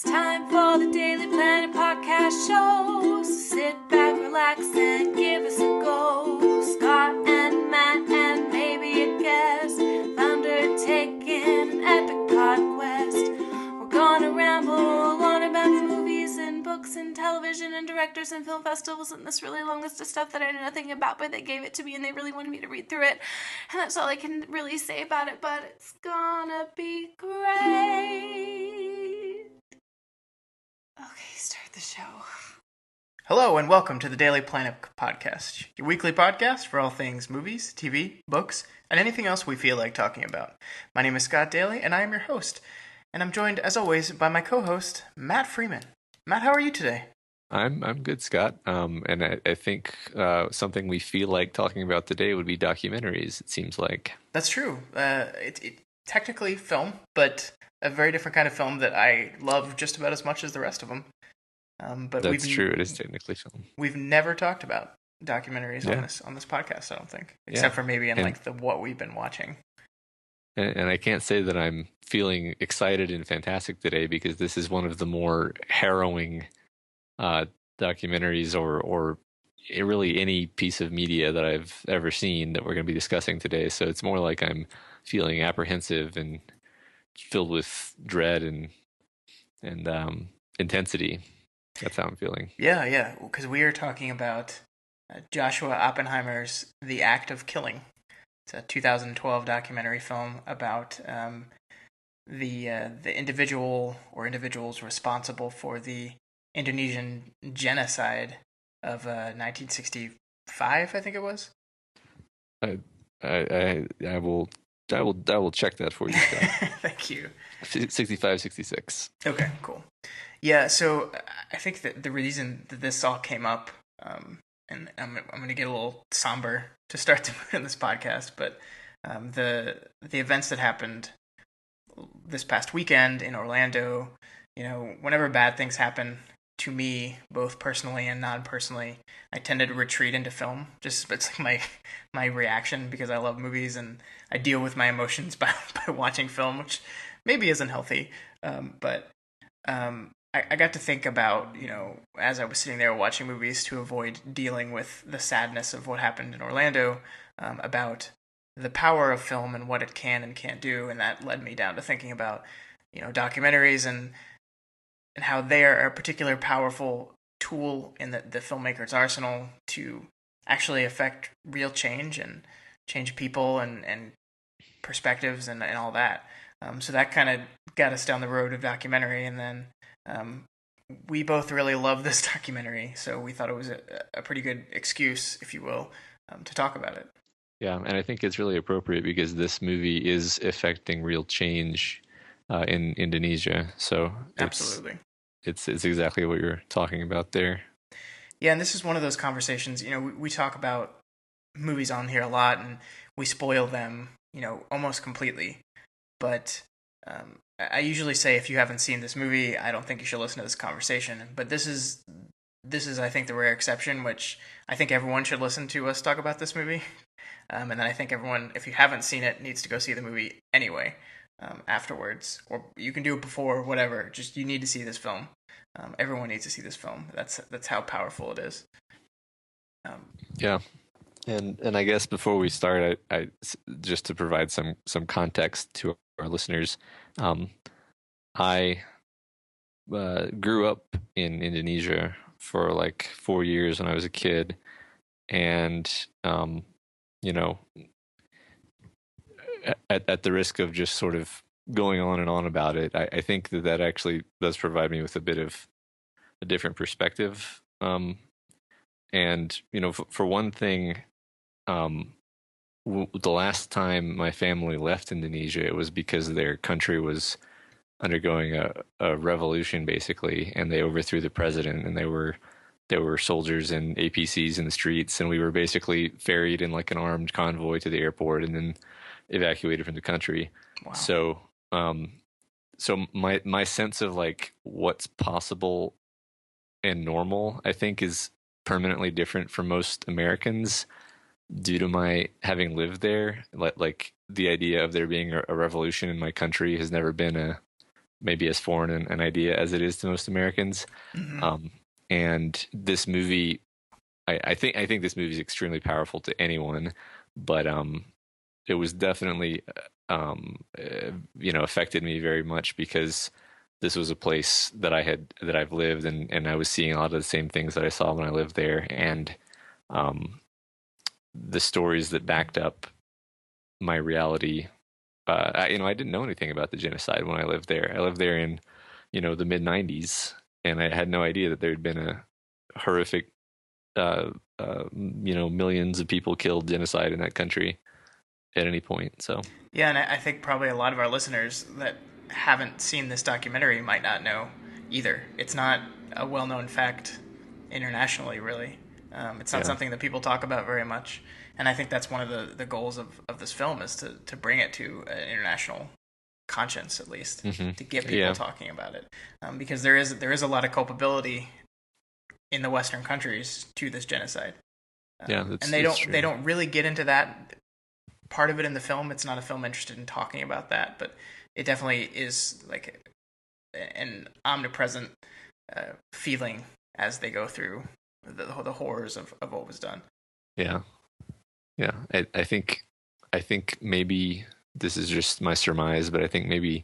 It's time for the Daily Planet podcast show. So sit back, relax, and give us a go. Scott and Matt and maybe a guest have undertaken an epic pod quest. We're gonna ramble on about movies and books and television and directors and film festivals and this really long list of stuff that I know nothing about, but they gave it to me and they really wanted me to read through it. And that's all I can really say about it, but it's gonna be great. Okay, start the show. Hello and welcome to the Daily Planet podcast, your weekly podcast for all things movies, TV, books, and anything else we feel like talking about. My name is Scott Daly and I am your host, and I'm joined as always by my co-host Matt Freeman. Matt, how are you today? I'm good, Scott. And I think something we feel like talking about today would be documentaries. It seems like That's true. It technically film, but a very different kind of film that I love just about as much as the rest of them. But that's true. It is technically film. We've never talked about documentaries on this podcast, I don't think, except for maybe in like the what we've been watching. And I can't say that I'm feeling excited and fantastic today because this is one of the more harrowing documentaries or really any piece of media that I've ever seen that we're going to be discussing today. So it's more like I'm feeling apprehensive and filled with dread and intensity. That's how I'm feeling. Yeah, because we are talking about Joshua Oppenheimer's The Act of Killing. It's a 2012 documentary film about the individual or individuals responsible for the Indonesian Genocide of 1965, I think it was. I will check that for you, Scott. Thank you. 65, 66. Okay, cool. Yeah, so I think that the reason that this all came up, and I'm going to get a little somber to start in this podcast, but the events that happened this past weekend in Orlando, whenever bad things happen to me, both personally and non-personally, I tended to retreat into film. It's like my reaction because I love movies and I deal with my emotions by watching film, which maybe isn't healthy, but I got to think about, as I was sitting there watching movies to avoid dealing with the sadness of what happened in Orlando, about the power of film and what it can and can't do. And that led me down to thinking about, documentaries and how they are a particular powerful tool in the filmmaker's arsenal to actually affect real change and change people and perspectives and all that. So that kind of got us down the road of documentary, and then we both really love this documentary, so we thought it was a pretty good excuse, if you will, to talk about it. Yeah, and I think it's really appropriate because this movie is affecting real change in Indonesia. So absolutely, it's exactly what you're talking about there. Yeah, and this is one of those conversations. We talk about movies on here a lot, and we spoil them, almost completely. But I usually say if you haven't seen this movie, I don't think you should listen to this conversation. But this is I think the rare exception, which I think everyone should listen to us talk about this movie. And then I think everyone, if you haven't seen it, needs to go see the movie anyway afterwards, or you can do it before, whatever. Just you need to see this film. Everyone needs to see this film. That's how powerful it is. Yeah. And I guess before we start, I just to provide some context to our listeners, I grew up in Indonesia for like 4 years when I was a kid, and at the risk of just sort of going on and on about it, I think that actually does provide me with a bit of a different perspective. And for one thing, the last time my family left Indonesia, it was because their country was undergoing a revolution, basically, and they overthrew the president, and there were soldiers and APCs in the streets, and we were basically ferried in like an armed convoy to the airport and then evacuated from the country. Wow. So my sense of like what's possible and normal, I think, is permanently different for most Americans due to my having lived there. Like the idea of there being a revolution in my country has never been maybe as foreign an idea as it is to most Americans. Hmm. And this movie, I think this movie is extremely powerful to anyone, but it was definitely affected me very much because this was a place that I've lived, and I was seeing a lot of the same things that I saw when I lived there, and um, the stories that backed up my reality. I didn't know anything about the genocide when I lived there. I lived there in, the mid '90s, and I had no idea that there had been a horrific, millions of people killed genocide in that country at any point. So Yeah, and I think probably a lot of our listeners that haven't seen this documentary might not know either. It's not a well-known fact internationally, really. It's not yeah, something that people talk about very much, and I think that's one of the goals of this film is to bring it to an international conscience, at least, to get people yeah, talking about it, because there is a lot of culpability in the Western countries to this genocide, yeah. and That's they true. don't really get into that part of it in the film. It's not a film interested in talking about that, but it definitely is like an omnipresent feeling as they go through the horrors of what was done. Yeah, yeah. I think maybe this is just my surmise, but I think maybe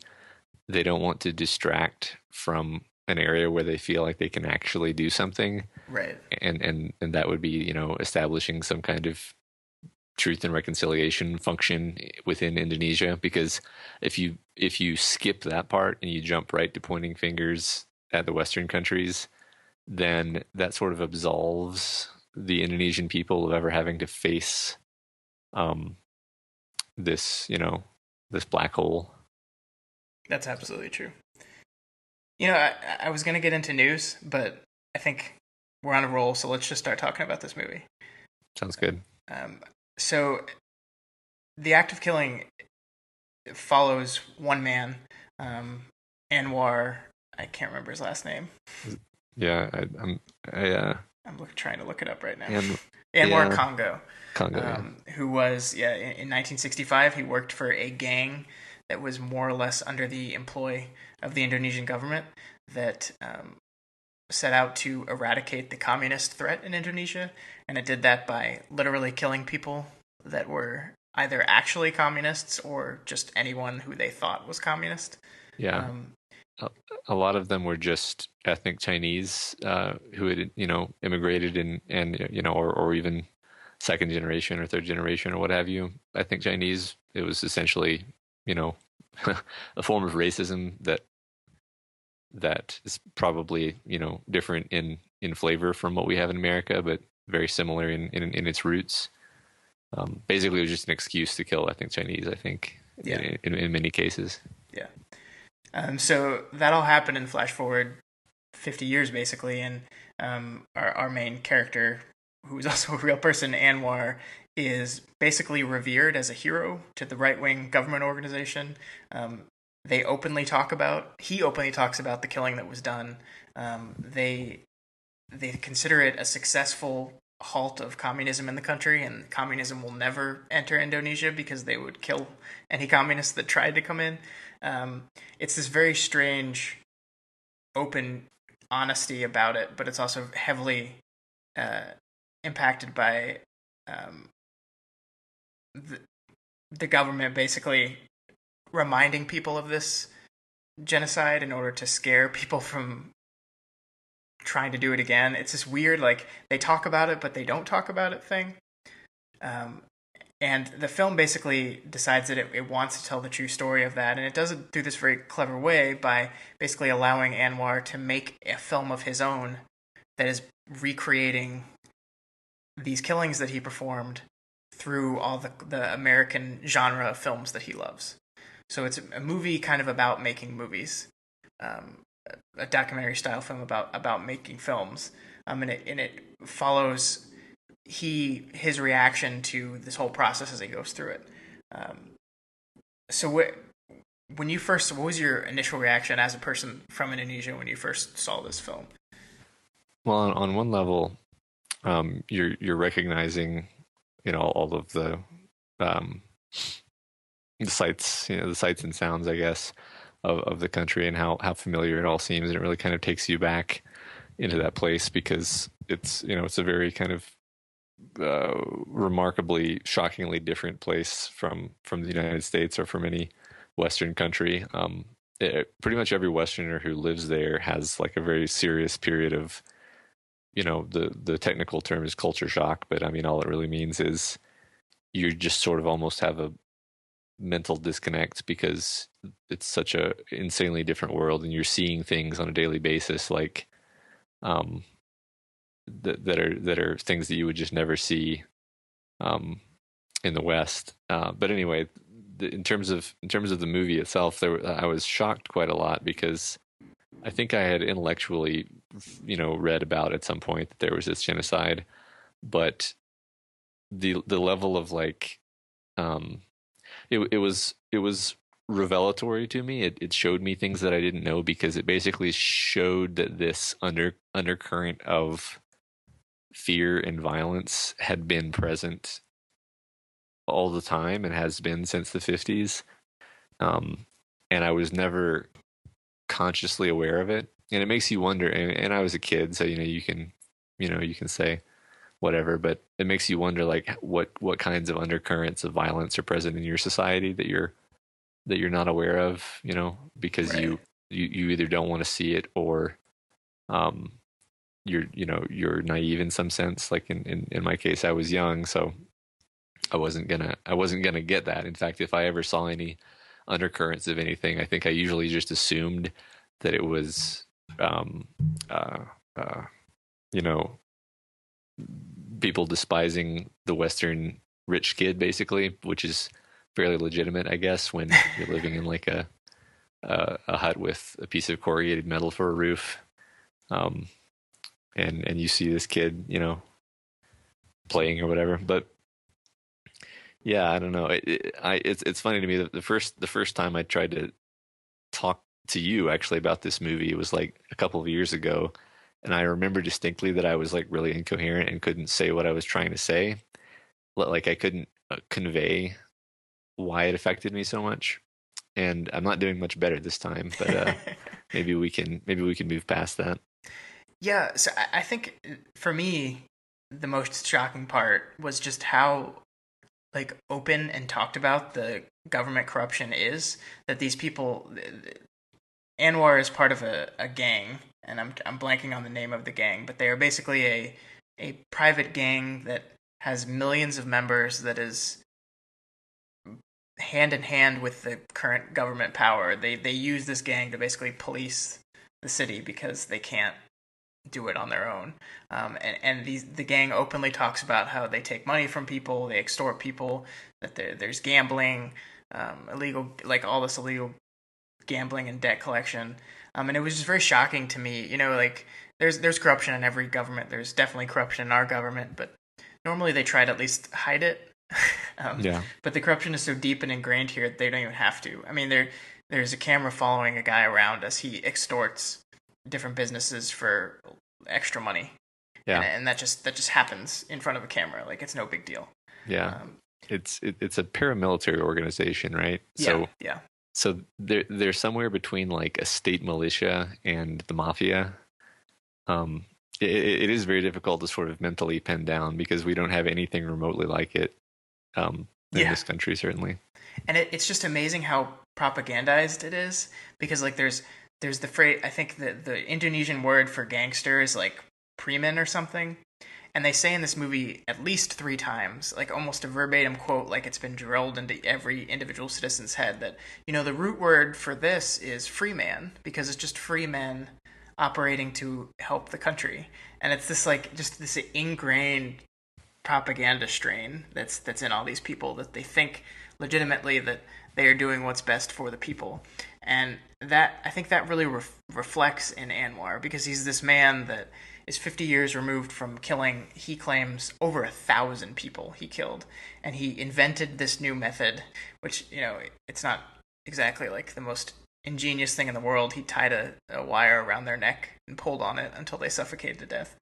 they don't want to distract from an area where they feel like they can actually do something, Right. and that would be, establishing some kind of truth and reconciliation function within Indonesia. Because if you skip that part and you jump right to pointing fingers at the Western countries, then that sort of absolves the Indonesian people of ever having to face um, this, this black hole. That's absolutely true. I was going to get into news, but I think we're on a roll, so let's just start talking about this movie. Sounds good. Um, so, the act of killing follows one man, um, Anwar. I can't remember his last name. Yeah, I'm trying to look it up right now. and Anwar yeah, Congo, Congo. Yeah, who was, in 1965, he worked for a gang that was more or less under the employ of the Indonesian government that set out to eradicate the communist threat in Indonesia, and it did that by literally killing people that were either actually communists or just anyone who they thought was communist. yeah. Um, A lot of them were just ethnic Chinese who had, immigrated and or even second generation or third generation or what have you. Ethnic Chinese. It was essentially, you know, a form of racism that is probably, different in flavor from what we have in America, but very similar in its roots. Basically, it was just an excuse to kill ethnic Chinese, I think, yeah, in many cases. yeah. So that all happened in flash forward 50 years, basically, and our main character, who is also a real person, Anwar, is basically revered as a hero to the right wing government organization. Um, he openly talks about the killing that was done. They consider it a successful halt of communism in the country, and communism will never enter Indonesia because they would kill any communists that tried to come in. It's this very strange, open honesty about it, but it's also heavily uh, impacted by um, the, the government basically reminding people of this genocide in order to scare people from trying to do it again. It's this weird, like, they talk about it, but they don't talk about it thing. Um, and the film basically decides that it wants to tell the true story of that, and it does it through this very clever way by basically allowing Anwar to make a film of his own that is recreating these killings that he performed through all the American genre of films that he loves. So it's a movie kind of about making movies, um, a documentary style film about making films, and it follows his reaction to this whole process as he goes through it. Um, so what was your initial reaction as a person from Indonesia when you first saw this film? Well, on one level, you're recognizing, all of um, the sights, the sights and sounds, I guess, of the country and how familiar it all seems, and it really kind of takes you back into that place because it's a very kind of remarkably, shockingly different place from the United States or from any Western country. Pretty much every Westerner who lives there has like a very serious period of, the technical term is culture shock, but I mean, all it really means is you just sort of almost have a mental disconnect because it's such a insanely different world, and you're seeing things on a daily basis like um, that are things that you would just never see um, in the West. But anyway, in terms of the movie itself, I was shocked quite a lot because I think I had intellectually, read about at some point that there was this genocide, but the level of like it was revelatory to me. It showed me things that I didn't know because it basically showed that this undercurrent of fear and violence had been present all the time and has been since the 50s. Um, and I was never consciously aware of it. And it makes you wonder. And I was a kid, so you can say whatever, but it makes you wonder like what kinds of undercurrents of violence are present in your society that you're not aware of, because Right. you either don't want to see it or um you're naive in some sense. Like in my case, I was young, so I wasn't gonna get that. In fact, if I ever saw any undercurrents of anything, I think I usually just assumed that it was um uh uh you know people despising the Western rich kid, basically, which is fairly legitimate, I guess, when you're living in like a hut with a piece of corrugated metal for a roof, um, and you see this kid, playing or whatever. But yeah, I don't know. It's funny to me that the first time I tried to talk to you actually about this movie, it was like a couple of years ago, and I remember distinctly that I was like really incoherent and couldn't say what I was trying to say. Like I couldn't convey why it affected me so much. And I'm not doing much better this time, but maybe we can move past that. Yeah, so I think for me, the most shocking part was just how like open and talked about the government corruption is. That these people, Anwar is part of a gang, and I'm blanking on the name of the gang, but they are basically a private gang that has millions of members that is hand in hand with the current government power. They use this gang to basically police the city because they can't do it on their own. And the gang openly talks about how they take money from people, they extort people, that there's gambling, illegal, like all this illegal gambling and debt collection. And it was just very shocking to me. Like there's corruption in every government. There's definitely corruption in our government, but normally they try to at least hide it. Yeah, But the corruption is so deep and ingrained here that they don't even have to. I mean, there's a camera following a guy around as he extorts different businesses for extra money, and yeah, that just happens in front of a camera. Like it's no big deal. yeah. Um, It's a paramilitary organization, right? yeah, So yeah, so they're somewhere between like a state militia and the mafia. Um, it is very difficult to sort of mentally pin down because we don't have anything remotely like it in yeah. this country, certainly. And it's just amazing how propagandized it is because like there's the phrase. I think the Indonesian word for gangster is like preman or something. And they say in this movie at least 3 times, like almost a verbatim quote, like it's been drilled into every individual citizen's head, that the root word for this is free man, because it's just free men operating to help the country. And it's this like just this ingrained propaganda strain that's in all these people, that they think legitimately that they are doing what's best for the people. And that, I think that really reflects in Anwar, because he's this man that is 50 years removed from killing, he claims, over 1,000 people he killed. And he invented this new method, which, it's not exactly like the most ingenious thing in the world. He tied a wire around their neck and pulled on it until they suffocated to death.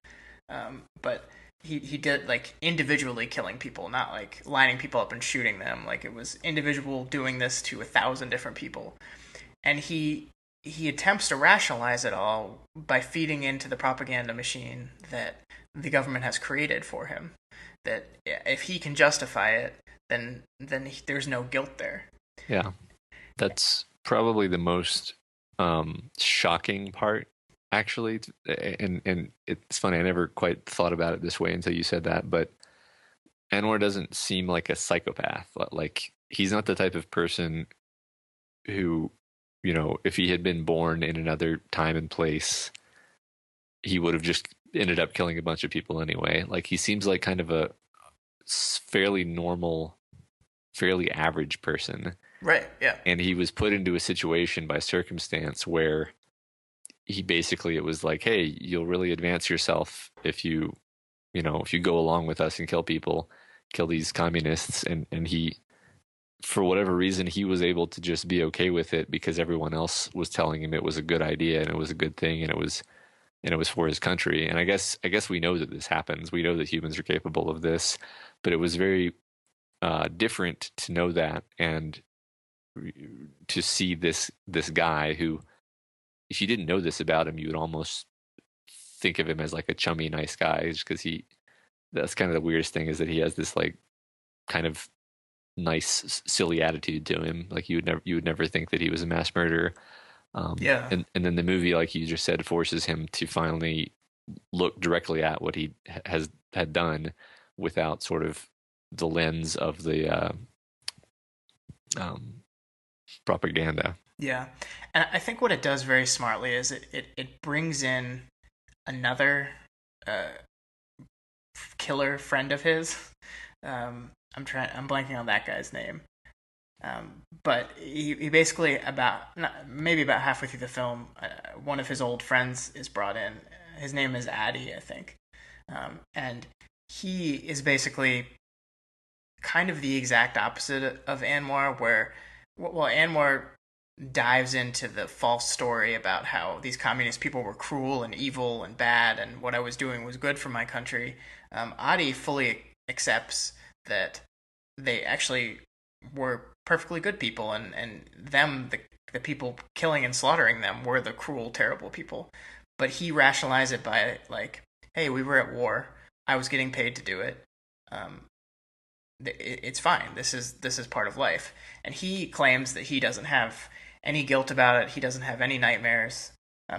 But he did like individually killing people, not like lining people up and shooting them. Like it was individual doing this to 1,000 different people. and he attempts to rationalize it all by feeding into the propaganda machine that the government has created for him. That if he can justify it, then there's no guilt there. Yeah, that's probably the most shocking part, actually. And it's funny, I never quite thought about it this way until you said that. But Anwar doesn't seem like a psychopath. Like, he's not the type of person who, if he had been born in another time and place, he would have just ended up killing a bunch of people anyway. Like, he seems like kind of a fairly normal, fairly average person. Right, yeah. And he was put into a situation by circumstance where it was like, hey, you'll really advance yourself if if you go along with us and kill people, kill these communists. And he, for whatever reason, he was able to just be okay with it because everyone else was telling him it was a good idea and it was a good thing and it was for his country. And I guess we know that this happens. We know that humans are capable of this, but it was very different to know that and to see this guy who, if you didn't know this about him, you would almost think of him as like a chummy, nice guy, just because that's kind of the weirdest thing, is that he has this like kind of nice, silly attitude to him. Like, you would never think that he was a mass murderer. Yeah. And then the movie, like you just said, forces him to finally look directly at what he had done without sort of the lens of the propaganda. Yeah. And I think what it does very smartly is it brings in another killer friend of his. I'm blanking on that guy's name. But he basically, maybe about halfway through the film, one of his old friends is brought in. His name is Addy, I think. And he is basically kind of the exact opposite of Anwar, where, well, Anwar dives into the false story about how these communist people were cruel and evil and bad, and what I was doing was good for my country. Adi fully accepts that they actually were perfectly good people, and them, the people killing and slaughtering them, were the cruel, terrible people. But he rationalized it by, like, hey, we were at war. I was getting paid to do it. It's fine. This is part of life. And he claims that he doesn't have any guilt about it. He doesn't have any nightmares.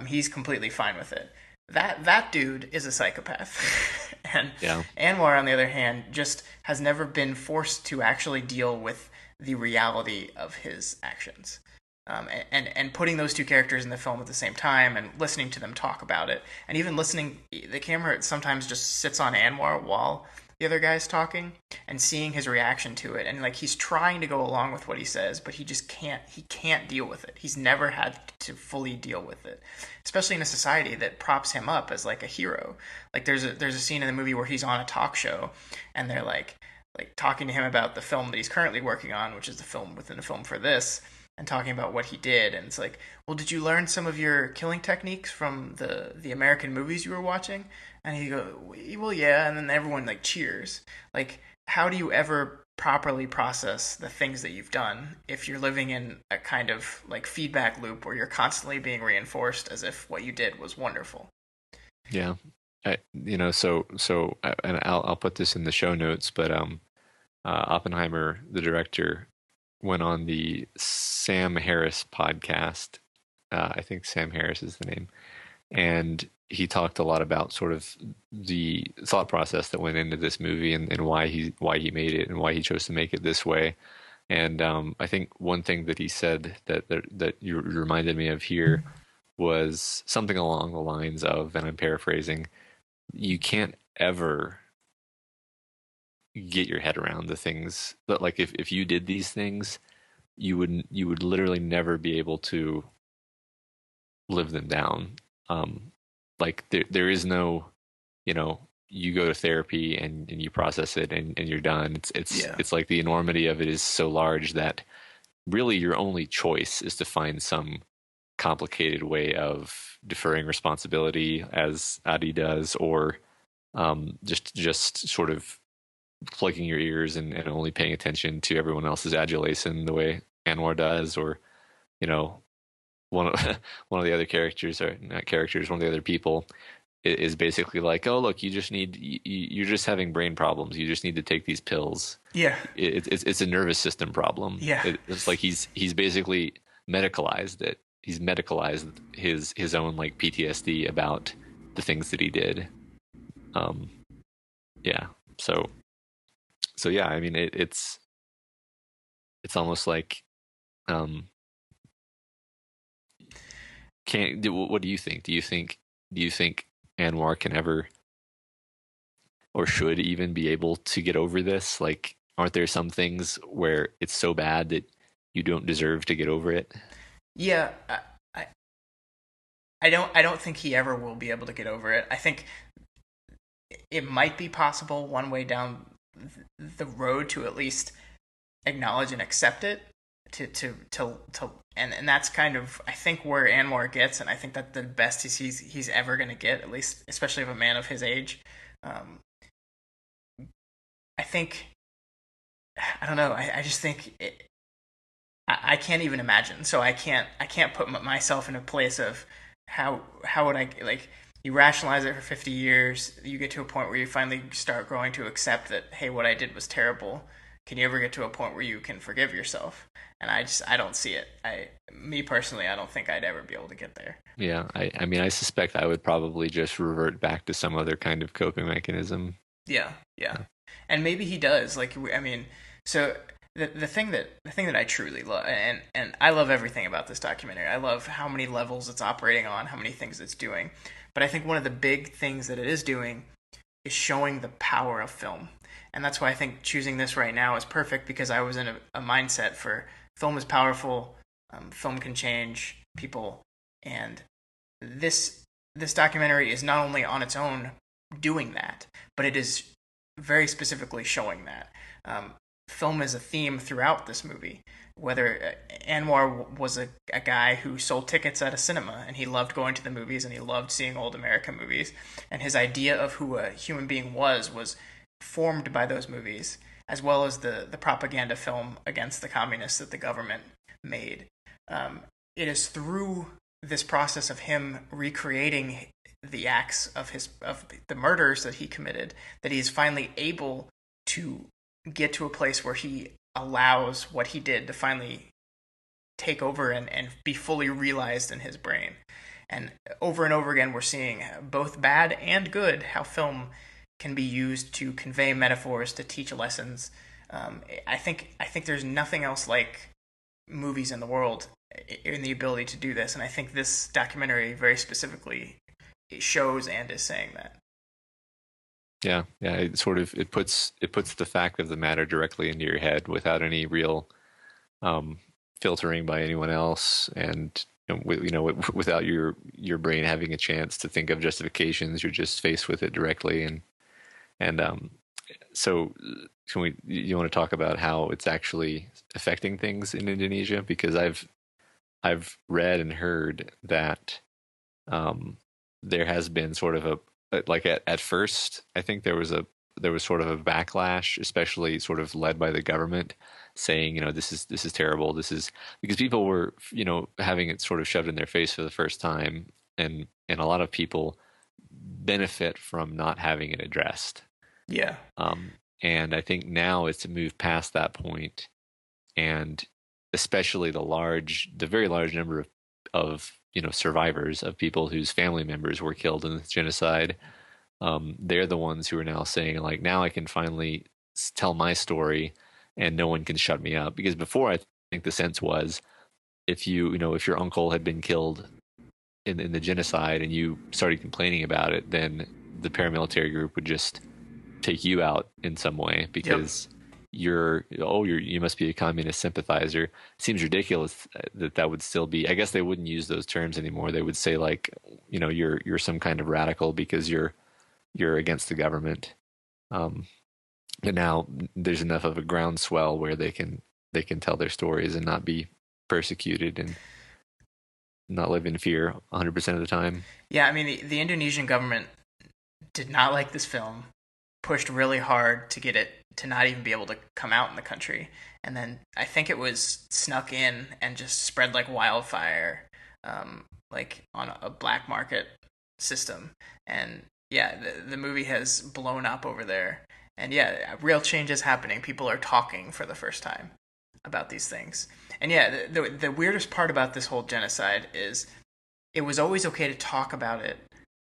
He's completely fine with it. That dude is a psychopath. And yeah. Anwar, on the other hand, just has never been forced to actually deal with the reality of his actions. And putting those two characters in the film at the same time and listening to them talk about it, and even listening, the camera sometimes just sits on Anwar while the other guy's talking, and seeing his reaction to it, and like, he's trying to go along with what he says, but he just can't deal with it. He's never had to fully deal with it, especially in a society that props him up as like a hero. Like, there's a scene in the movie where he's on a talk show, and they're like talking to him about the film that he's currently working on, which is the film within the film for this, and talking about what he did. And it's like, well, did you learn some of your killing techniques from the American movies you were watching? And he goes, well, yeah. And then everyone like cheers. Like, how do you ever properly process the things that you've done if you're living in a kind of like feedback loop where you're constantly being reinforced as if what you did was wonderful? Yeah. And I'll put this in the show notes, but Oppenheimer, the director, went on the Sam Harris podcast. I think Sam Harris is the name. And he talked a lot about sort of the thought process that went into this movie, and why he made it and why he chose to make it this way. And I think one thing that he said that you reminded me of here was something along the lines of, and I'm paraphrasing, you can't ever get your head around the things that, like, if you did these things, you would literally never be able to live them down. Like, there is no, you go to therapy and you process it and you're done. It's like the enormity of it is so large that really your only choice is to find some complicated way of deferring responsibility, as Adi does, or just sort of plugging your ears and only paying attention to everyone else's adulation the way Anwar does, or one of one of the other characters, or not characters, one of the other people is basically like, oh look, you're just having brain problems. You just need to take these pills. Yeah. It's a nervous system problem. Yeah. It's like he's basically medicalized it. He's medicalized his own like PTSD about the things that he did. Um, yeah. So yeah, I mean it's almost like um what do you think? Do you think Anwar can ever or should even be able to get over this? Like, aren't there some things where it's so bad that you don't deserve to get over it? Yeah, I, I don't think he ever will be able to get over it. I think it might be possible one way down the road to at least acknowledge and accept it to and that's kind of I think where Anwar gets, and I think that the best he's ever going to get, at least especially of a man of his age. Um, I think I don't know. I just think I can't even imagine. So I can't put myself in a place of how would I like you rationalize it for 50 years, you get to a point where you finally start growing to accept that hey, what I did was terrible. Can you ever get to a point where you can forgive yourself? And I don't see it. Me personally, I don't think I'd ever be able to get there. Yeah, I mean, I suspect I would probably just revert back to some other kind of coping mechanism. Yeah, yeah, and maybe he does. Like, I mean, so the thing that I truly love, and I love everything about this documentary. I love how many levels it's operating on, how many things it's doing. But I think one of the big things that it is doing is showing the power of film, and that's why I think choosing this right now is perfect because I was in a mindset for film is powerful, film can change people, and this documentary is not only on its own doing that, but it is very specifically showing that. Film is a theme throughout this movie. Whether Anwar was a guy who sold tickets at a cinema and he loved going to the movies and he loved seeing old American movies, and his idea of who a human being was formed by those movies, as well as the propaganda film against the communists that the government made. It is through this process of him recreating the acts of the murders that he committed that he is finally able to get to a place where he allows what he did to finally take over and be fully realized in his brain. And over again, we're seeing both bad and good how film can be used to convey metaphors, to teach lessons. I think there's nothing else like movies in the world in the ability to do this, and I think this documentary very specifically shows and is saying that. Yeah, it puts the fact of the matter directly into your head without any real um, filtering by anyone else, and without your brain having a chance to think of justifications. You're just faced with it directly, and so can we? You want to talk about how it's actually affecting things in Indonesia? Because I've read and heard that um, there has been sort of a like at first I think there was sort of a backlash, especially sort of led by the government, saying this is terrible. This is because people were having it sort of shoved in their face for the first time, and a lot of people benefit from not having it addressed. Yeah. And I think now it's to move past that point, and especially the very large number of survivors of people whose family members were killed in this genocide. They're the ones who are now saying like, now I can finally tell my story, and no one can shut me up. Because before, I think the sense was if your uncle had been killed in the genocide and you started complaining about it, then the paramilitary group would just take you out in some way because you must be a communist sympathizer. Seems ridiculous that would still be. I guess they wouldn't use those terms anymore. They would say like, you're some kind of radical because you're against the government. But now there's enough of a groundswell where they can tell their stories and not be persecuted and not live in fear 100% of the time. Yeah, I mean, the Indonesian government did not like this film, pushed really hard to get it to not even be able to come out in the country. And then I think it was snuck in and just spread like wildfire like on a black market system. And yeah, the movie has blown up over there. And yeah, real change is happening. People are talking for the first time about these things. And yeah, the weirdest part about this whole genocide is it was always okay to talk about it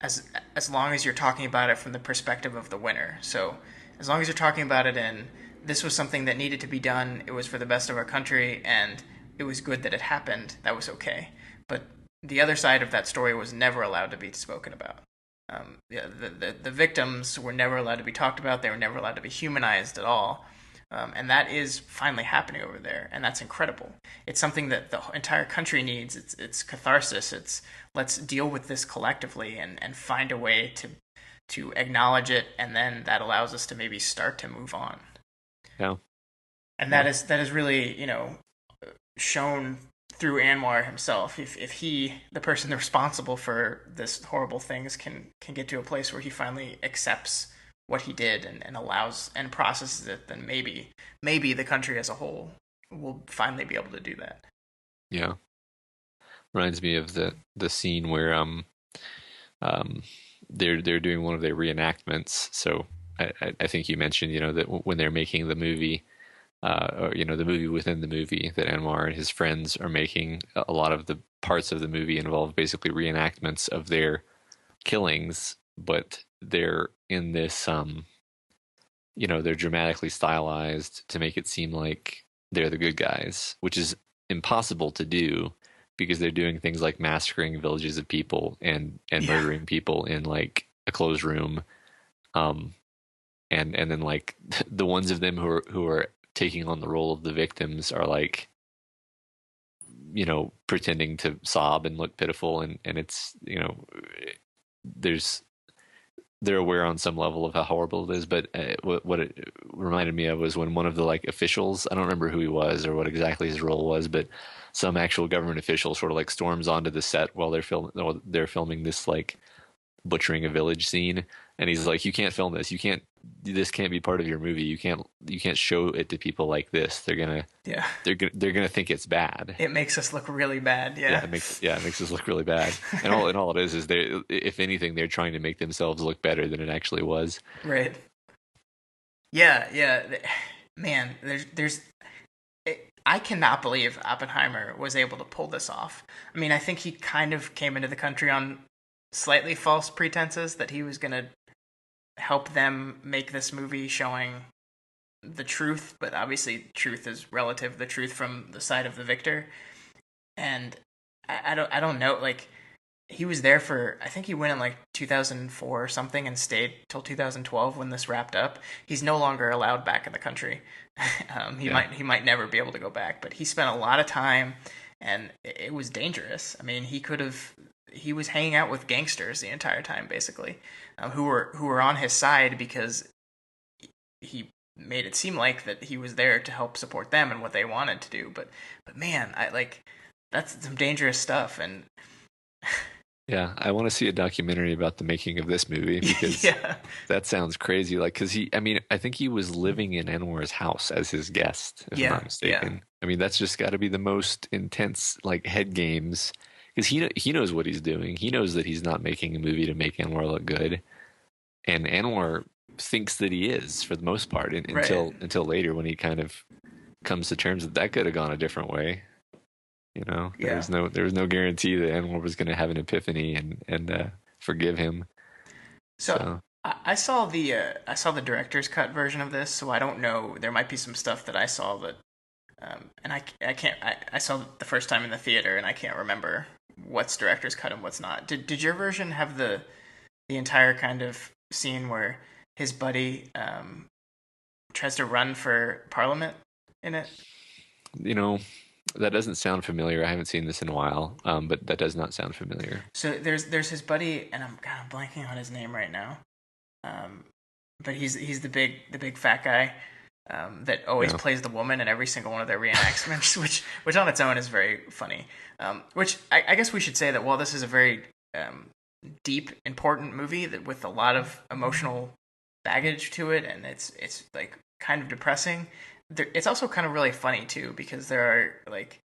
as long as you're talking about it from the perspective of the winner. So as long as you're talking about it in this was something that needed to be done, it was for the best of our country, and it was good that it happened, that was okay. But the other side of that story was never allowed to be spoken about. Yeah, the victims were never allowed to be talked about. They were never allowed to be humanized at all. And that is finally happening over there, and that's incredible. It's something that the entire country needs. It's catharsis. It's let's deal with this collectively and find a way to acknowledge it, and then that allows us to maybe start to move on. Yeah. And that is really, shown through Anwar himself. If he, the person responsible for this horrible things, can get to a place where he finally accepts what he did and allows and processes it, then maybe the country as a whole will finally be able to do that. Yeah. Reminds me of the scene where they're doing one of their reenactments. So I think you mentioned, that when they're making the movie, or the movie within the movie that Anwar and his friends are making, a lot of the parts of the movie involve basically reenactments of their killings, but they're in this they're dramatically stylized to make it seem like they're the good guys, which is impossible to do because they're doing things like massacring villages of people and murdering people in like a closed room, and then like the ones of them who are taking on the role of the victims are like pretending to sob and look pitiful, and it's they're aware on some level of how horrible it is. But what it reminded me of was when one of the like officials, I don't remember who he was or what exactly his role was, but some actual government official sort of like storms onto the set while they're filming this like butchering a village scene, and he's like, you can't film this, this can't be part of your movie, you can't show it to people like this, they're gonna think it's bad, it makes us look really bad. It makes us look really bad. And all it is they, if anything, they're trying to make themselves look better than it actually was. Right. Yeah. Man, there's I cannot believe Oppenheimer was able to pull this off. I mean, I think he kind of came into the country on slightly false pretenses that he was going to help them make this movie showing the truth, but obviously truth is relative, the truth from the side of the victor. And I don't know, like he was there for, I think he went in like 2004 or something and stayed till 2012 when this wrapped up. He's no longer allowed back in the country. He might never be able to go back, but he spent a lot of time, and it was dangerous. I mean, he was hanging out with gangsters the entire time, basically, who were on his side because he made it seem like that he was there to help support them and what they wanted to do. But man, that's some dangerous stuff. And yeah, I want to see a documentary about the making of this movie because that sounds crazy. Like, I think he was living in Anwar's house as his guest, if I'm not mistaken. Yeah. I mean, that's just got to be the most intense, like, head games, because he knows what he's doing. He knows that he's not making a movie to make Anwar look good, and Anwar thinks that he is for the most part until later when he kind of comes to terms that could have gone a different way. There was no guarantee that Anwar was going to have an epiphany and forgive him. So I saw the director's cut version of this, so I don't know. There might be some stuff that I saw that, and I saw the first time in the theater, and I can't remember what's director's cut and what's not. Did your version have the entire kind of scene where his buddy tries to run for parliament in it? That doesn't sound familiar. I haven't seen this in a while, but that does not sound familiar. So there's his buddy, and I'm blanking on his name right now. But he's the big fat guy that always plays the woman in every single one of their reenactments, which on its own is very funny. Which I guess we should say that while this is a very deep, important movie that with a lot of emotional baggage to it, and it's like kind of depressing. It's also kind of really funny too, because there are like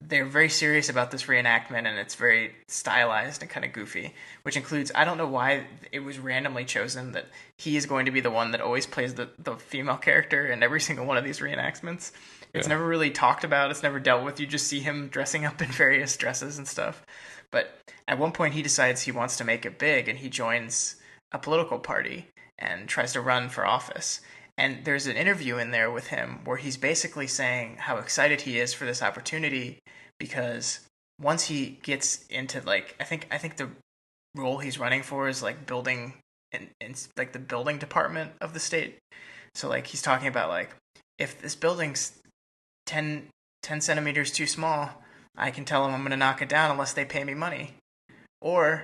they're very serious about this reenactment, and it's very stylized and kind of goofy, which includes, I don't know why it was randomly chosen that he is going to be the one that always plays the female character in every single one of these reenactments. It's never really talked about. It's never dealt with. You just see him dressing up in various dresses and stuff. But at one point, he decides he wants to make it big, and he joins a political party and tries to run for office. And there's an interview in there with him where he's basically saying how excited he is for this opportunity because once he gets into like I think the role he's running for is like building in like the building department of the state. So like he's talking about like if this building's 10 centimeters too small, I can tell them I'm going to knock it down unless they pay me money. Or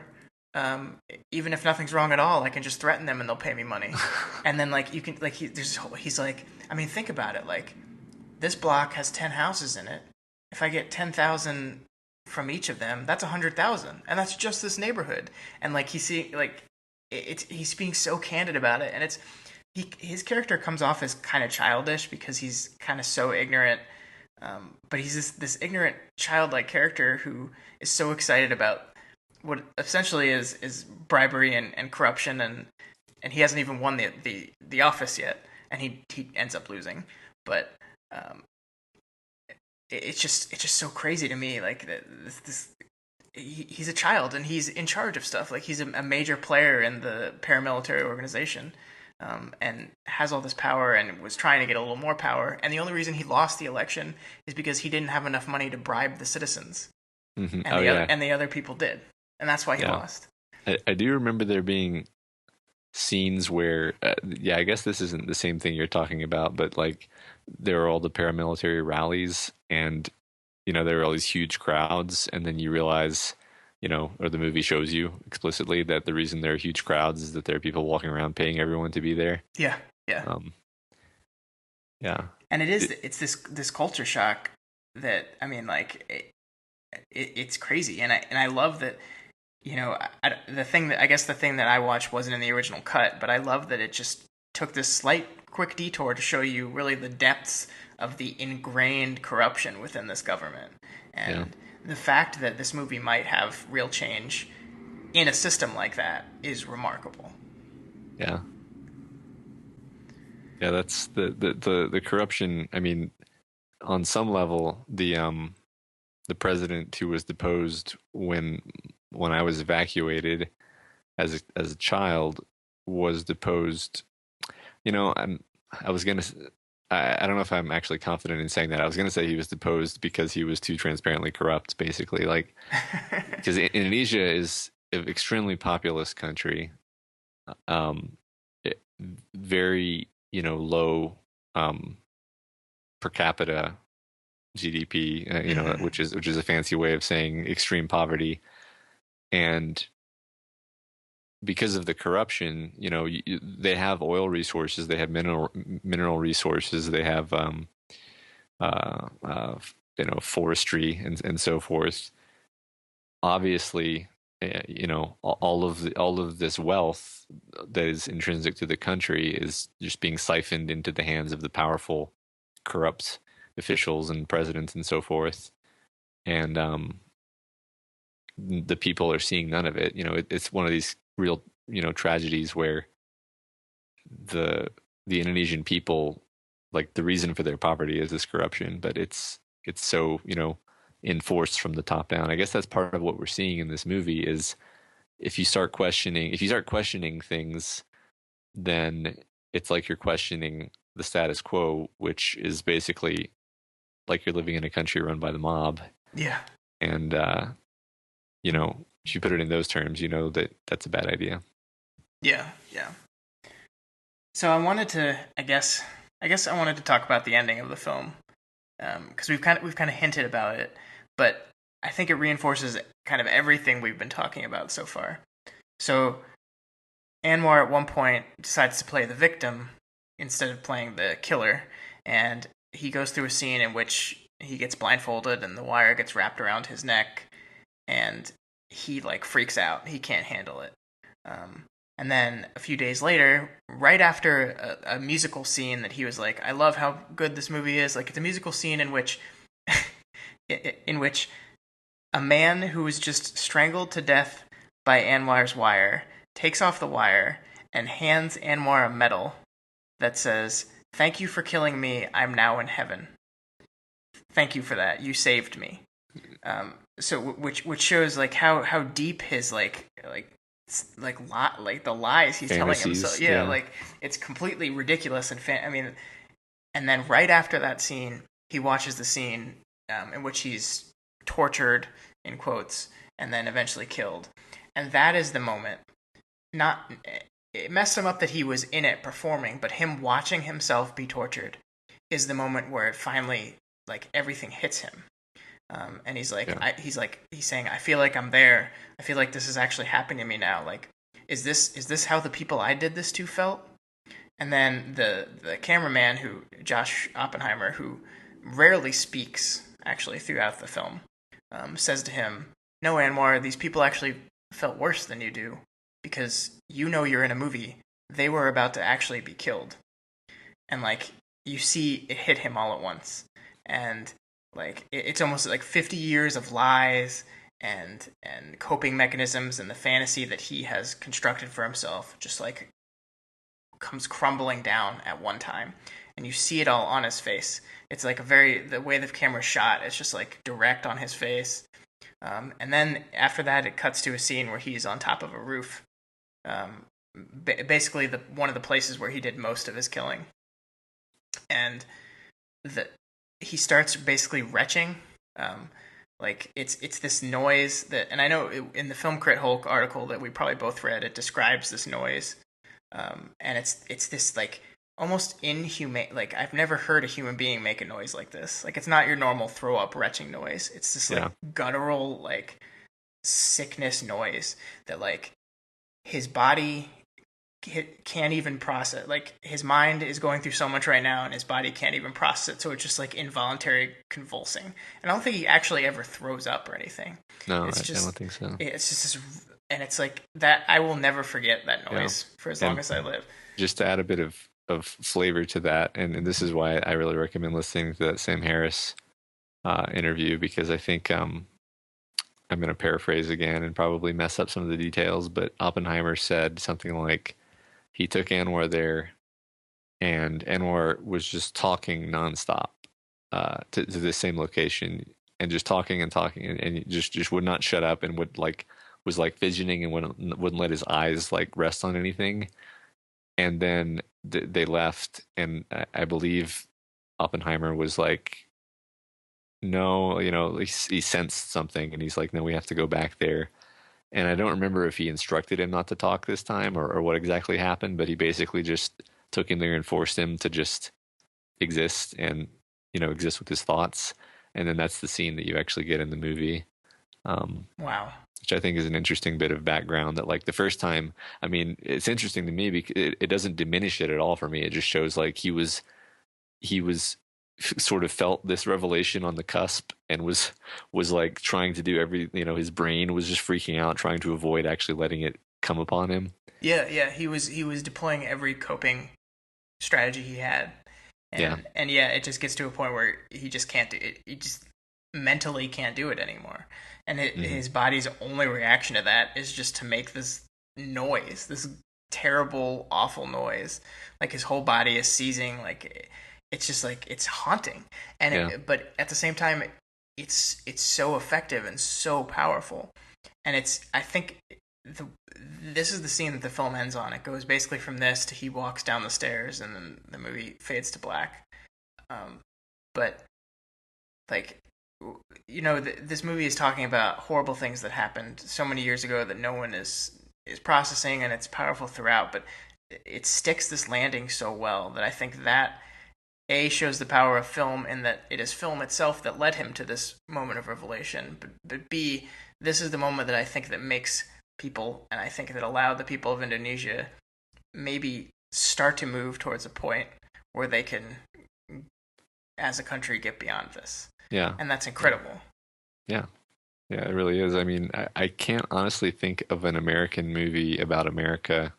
even if nothing's wrong at all, I can just threaten them and they'll pay me money. And then like you can like he's like, I mean, think about it. Like this block has 10 houses in it. If I get 10,000 from each of them, that's 100,000, and that's just this neighborhood. And like he's being so candid about it, and his character comes off as kind of childish because he's kind of so ignorant. But he's this ignorant, childlike character who is so excited about what essentially is bribery and corruption, and he hasn't even won the office yet, and he ends up losing. But it's just so crazy to me. Like he's a child and he's in charge of stuff. Like he's a major player in the paramilitary organization. And has all this power and was trying to get a little more power. And the only reason he lost the election is because he didn't have enough money to bribe the citizens. Mm-hmm. And the other people did. And that's why he lost. I do remember there being scenes where, I guess this isn't the same thing you're talking about, but like there are all the paramilitary rallies and, there are all these huge crowds. And then you realize, or the movie shows you explicitly that the reason there are huge crowds is that there are people walking around paying everyone to be there. Yeah. And it's this culture shock that, I mean, like it's crazy. And I love that, the thing that I watched wasn't in the original cut, but I love that it just took this slight quick detour to show you really the depths of the ingrained corruption within this government. And the fact that this movie might have real change in a system like that is remarkable. Yeah, that's the corruption. I mean, on some level, the president who was deposed when I was evacuated as a child was deposed. I don't know if I'm actually confident in saying that. I was going to say he was deposed because he was too transparently corrupt, basically. Like, because Indonesia is an extremely populous country, very low per capita GDP, which is a fancy way of saying extreme poverty, and because of the corruption, they have oil resources, they have mineral resources, they have forestry and so forth. Obviously, all of this wealth that is intrinsic to the country is just being siphoned into the hands of the powerful, corrupt officials and presidents and so forth, and the people are seeing none of it. It's one of these real tragedies where the Indonesian people, like, the reason for their poverty is this corruption, but it's so enforced from the top down. I guess that's part of what we're seeing in this movie is if you start questioning things, then it's like you're questioning the status quo, which is basically like you're living in a country run by the mob. Yeah. And if you put it in those terms, that's a bad idea. Yeah. So I wanted to, I guess I wanted to talk about the ending of the film, because we've kind of hinted about it, but I think it reinforces kind of everything we've been talking about so far. So Anwar at one point decides to play the victim instead of playing the killer, and he goes through a scene in which he gets blindfolded and the wire gets wrapped around his neck, and he freaks out. He can't handle it. And then a few days later, right after a musical scene that he was like, I love how good this movie is. Like, it's a musical scene in which in which a man who was just strangled to death by Anwar's wire takes off the wire and hands Anwar a medal that says, "Thank you for killing me. I'm now in heaven. Thank you for that. You saved me." So which shows like how deep his like the lies he's telling himself. Yeah, like it's completely ridiculous I mean, and then right after that scene, he watches the scene in which he's tortured in quotes and then eventually killed, and that is the moment. Not it messed him up that he was in it performing, but him watching himself be tortured is the moment where it finally like everything hits him. And he's like, he's saying, I feel like I'm there. I feel like this is actually happening to me now. Like, is this how the people I did this to felt? And then the cameraman, Josh Oppenheimer, who rarely speaks actually throughout the film, says to him, "No, Anwar, these people actually felt worse than you do because you know you're in a movie. They were about to actually be killed." And like you see it hit him all at once, and like it's almost like 50 years of lies and coping mechanisms and the fantasy that he has constructed for himself just like comes crumbling down at one time, and you see it all on his face. It's like the way the camera's shot, it's just like direct on his face. And then after that, it cuts to a scene where he's on top of a roof, basically one of the places where he did most of his killing, and he starts basically retching. Like it's this noise that, and I know in the Film Crit Hulk article that we probably both read, it describes this noise, and it's this like almost inhumane. Like I've never heard a human being make a noise like this. Like it's not your normal throw up retching noise. It's this like guttural like sickness noise that like his body can't even process. Like his mind is going through so much right now and his body can't even process it, so it's just like involuntary convulsing. And I don't think he actually ever throws up or anything. No, I don't think so. It's just this, and it's like that. I will never forget that noise for as long as I live. Just to add a bit of flavor to that, and this is why I really recommend listening to that Sam Harris interview, because I think I'm going to paraphrase again and probably mess up some of the details, but Oppenheimer said something like, he took Anwar there, and Anwar was just talking nonstop to the same location, and just talking and talking, and he just would not shut up, and was fidgeting and wouldn't let his eyes like rest on anything. And then they left, and I believe Oppenheimer was like, "No, he sensed something," and he's like, "No, we have to go back there." And I don't remember if he instructed him not to talk this time or what exactly happened, but he basically just took him there and forced him to just exist and, exist with his thoughts. And then that's the scene that you actually get in the movie. Wow. Which I think is an interesting bit of background that, like, the first time, I mean, it's interesting to me because it doesn't diminish it at all for me. It just shows like he was sort of felt this revelation on the cusp and was like trying to do his brain was just freaking out, trying to avoid actually letting it come upon him. Yeah, he was deploying every coping strategy he had, and it just gets to a point where he just can't do it. He just mentally can't do it anymore, and his body's only reaction to that is just to make this noise, this terrible, awful noise. Like his whole body is seizing, like. It's just like it's haunting, and but at the same time, it's so effective and so powerful, and I think this is the scene that the film ends on. It goes basically from this to he walks down the stairs, and then the movie fades to black. But like this movie is talking about horrible things that happened so many years ago that no one is processing, and it's powerful throughout. But it sticks this landing so well that I think that. A, shows the power of film in that it is film itself that led him to this moment of revelation. But B, this is the moment that I think that makes people, and I think that allowed the people of Indonesia maybe start to move towards a point where they can, as a country, get beyond this. Yeah. And that's incredible. Yeah. Yeah, it really is. I mean, I can't honestly think of an American movie about America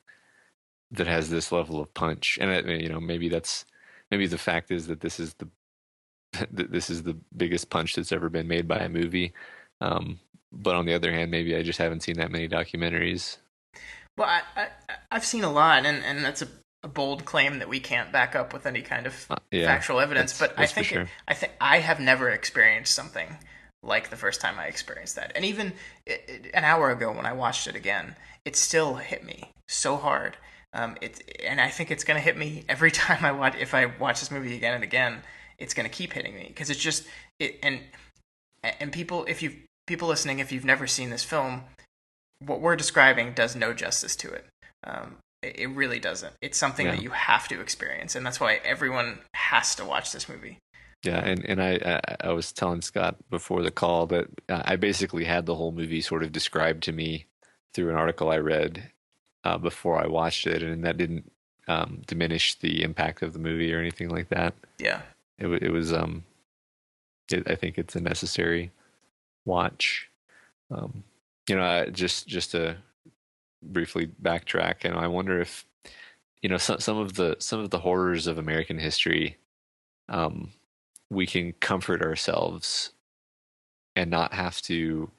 that has this level of punch. And, maybe the fact is that this is this is the biggest punch that's ever been made by a movie. But on the other hand, maybe I just haven't seen that many documentaries. Well, I've seen a lot, and that's a bold claim that we can't back up with any kind of Yeah, factual evidence. But that's for sure. I think I have never experienced something like the first time I experienced that. And even an hour ago when I watched it again, it still hit me so hard. And I think it's going to hit me every time I watch. If I watch this movie again and again, it's going to keep hitting me because it's just it. And people, if you people listening, if you've never seen this film, what we're describing does no justice to it. It really doesn't. It's something that you have to experience, and that's why everyone has to watch this movie. Yeah, and I was telling Scott before the call that I basically had the whole movie sort of described to me through an article I read before I watched it, and that didn't diminish the impact of the movie or anything like that. Yeah, it was I think it's a necessary watch. Just to briefly backtrack, and I wonder if some of the horrors of American history, we can comfort ourselves and not have to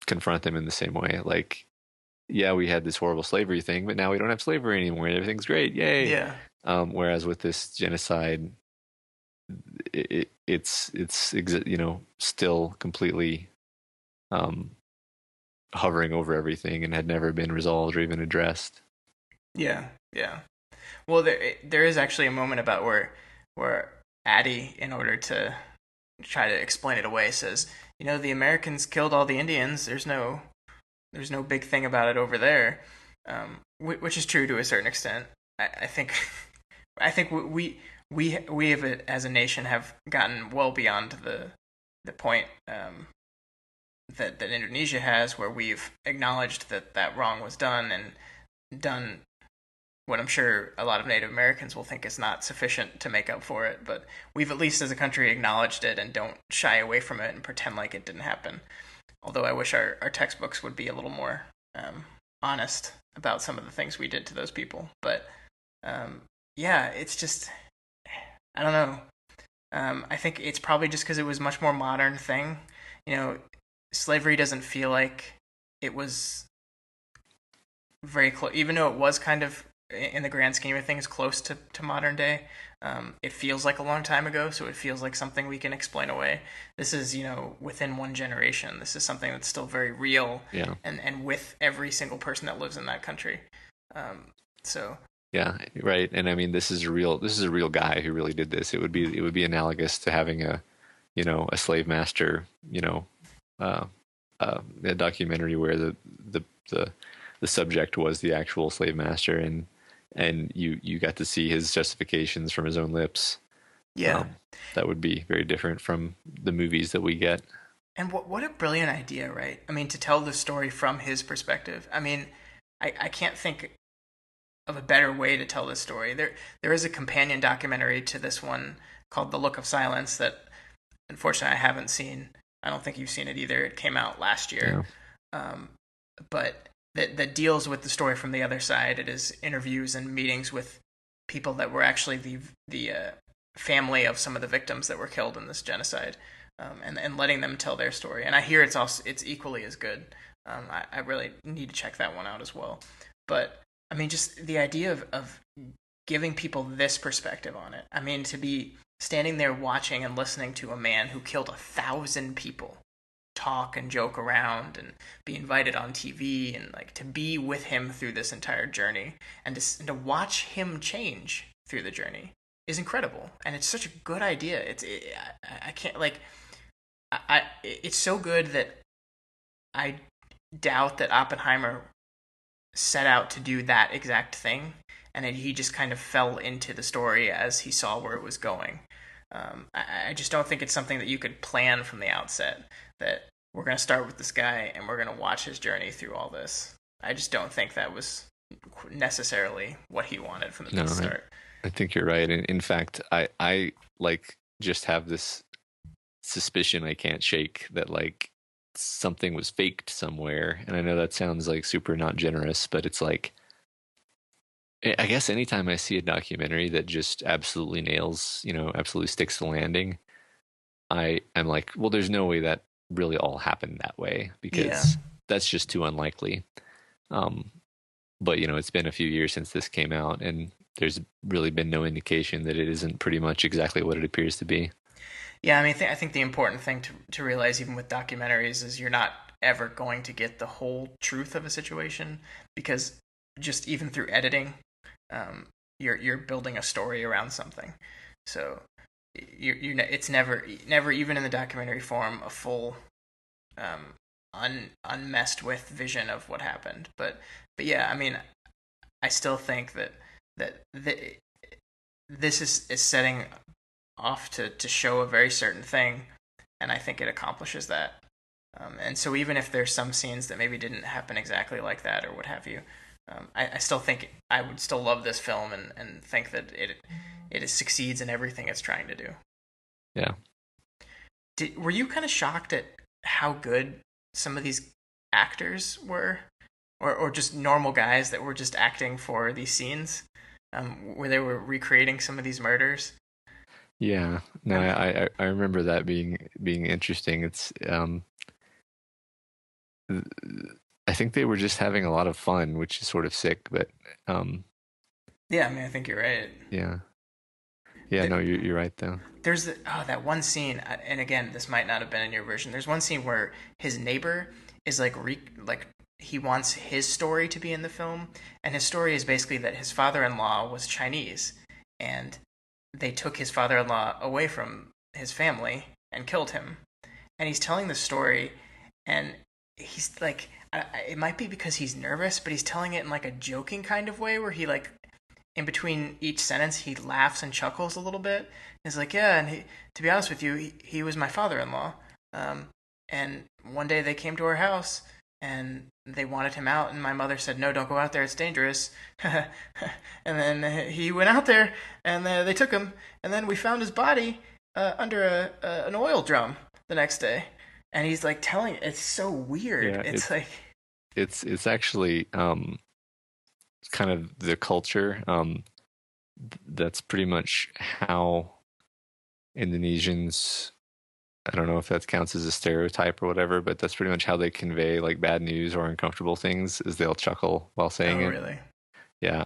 confront them in the same way. Like, yeah, we had this horrible slavery thing, but now we don't have slavery anymore. Everything's great, yay! Yeah. Whereas with this genocide, it's still completely hovering over everything and had never been resolved or even addressed. Yeah, yeah. Well, there is actually a moment about where Addie, in order to try to explain it away, says, the Americans killed all the Indians. There's no big thing about it over there, which is true to a certain extent. I think I think we have, as a nation, have gotten well beyond the point that Indonesia has, where we've acknowledged that wrong was done and done what I'm sure a lot of Native Americans will think is not sufficient to make up for it. But we've, at least as a country, acknowledged it and don't shy away from it and pretend like it didn't happen. Although I wish our textbooks would be a little more honest about some of the things we did to those people. But yeah, it's just, I don't know. I think it's probably just because it was a much more modern thing. Slavery doesn't feel like it was very close, even though it was kind of, in the grand scheme of things, close to modern day. It feels like a long time ago, so it feels like something we can explain away. This is, within one generation. This is something that's still very real, and with every single person that lives in that country. So yeah, right. And I mean, this is a real guy who really did this. It would be analogous to having a slave master, a documentary where the subject was the actual slave master, and you got to see his justifications from his own lips. Yeah, that would be very different from the movies that we get. And what a brilliant idea, right? I mean, to tell the story from his perspective. I mean, I can't think of a better way to tell this story. There is a companion documentary to this one called The Look of Silence that, unfortunately, I haven't seen. I don't think you've seen it either. It came out last year. Yeah. But that deals with the story from the other side. It is interviews and meetings with people that were actually the family of some of the victims that were killed in this genocide, and letting them tell their story. And I hear it's equally as good. I really need to check that one out as well. But I mean, just the idea of giving people this perspective on it. I mean, to be standing there watching and listening to a man who killed 1,000 people talk and joke around and be invited on TV, and like to be with him through this entire journey, and to watch him change through the journey is incredible. And it's such a good idea. I can't, like, it's so good that I doubt that Oppenheimer set out to do that exact thing, and he just kind of fell into the story as he saw where it was going. I just don't think it's something that you could plan from the outset, that we're going to start with this guy and we're going to watch his journey through all this. I just don't think that was necessarily what he wanted from the start. I think you're right. And in fact, I like just have this suspicion I can't shake that like something was faked somewhere. And I know that sounds like super not generous, but it's like I guess anytime I see a documentary that just absolutely nails, absolutely sticks the landing, I'm like, well, there's no way that really all happened that way Yeah. because that's just too unlikely. Um, but it's been a few years since this came out, and there's really been no indication that it isn't pretty much exactly what it appears to be. Yeah, I mean, I think the important thing to realize, even with documentaries, is you're not ever going to get the whole truth of a situation because just even through editing, you're building a story around something. So it's never even in the documentary form a full unmessed with vision of what happened. But yeah, I mean, I still think that this is setting off to show a very certain thing, and I think it accomplishes that. And so even if there's some scenes that maybe didn't happen exactly like that or what have you, I still think I would still love this film and think that it succeeds in everything it's trying to do. Yeah. Were you kind of shocked at how good some of these actors were, or just normal guys that were just acting for these scenes, where they were recreating some of these murders? Yeah. No, Um, I remember that being interesting. It's I think they were just having a lot of fun, which is sort of sick, but um yeah, I mean, I think you're right. yeah. Yeah, no, you're right though. There's that one scene, and again, this might not have been in your version. There's one scene where his neighbor is like he wants his story to be in the film, and his story is basically that his father-in-law was Chinese, and they took his father-in-law away from his family and killed him. And he's telling the story, and he's like, it might be because he's nervous, but he's telling it in like a joking kind of way, where he like in between each sentence he laughs and chuckles a little bit. He's like, yeah, and to be honest with you, he was my father-in-law. And one day they came to our house and they wanted him out, and my mother said, no, don't go out there, it's dangerous. And then he went out there, and they took him, and then we found his body under an oil drum the next day. And he's like telling it's so weird. Yeah, It's like, it's actually kind of the culture. That's pretty much how Indonesians, I don't know if that counts as a stereotype or whatever, but that's pretty much how they convey like bad news or uncomfortable things is they'll chuckle while saying oh it. really? Yeah.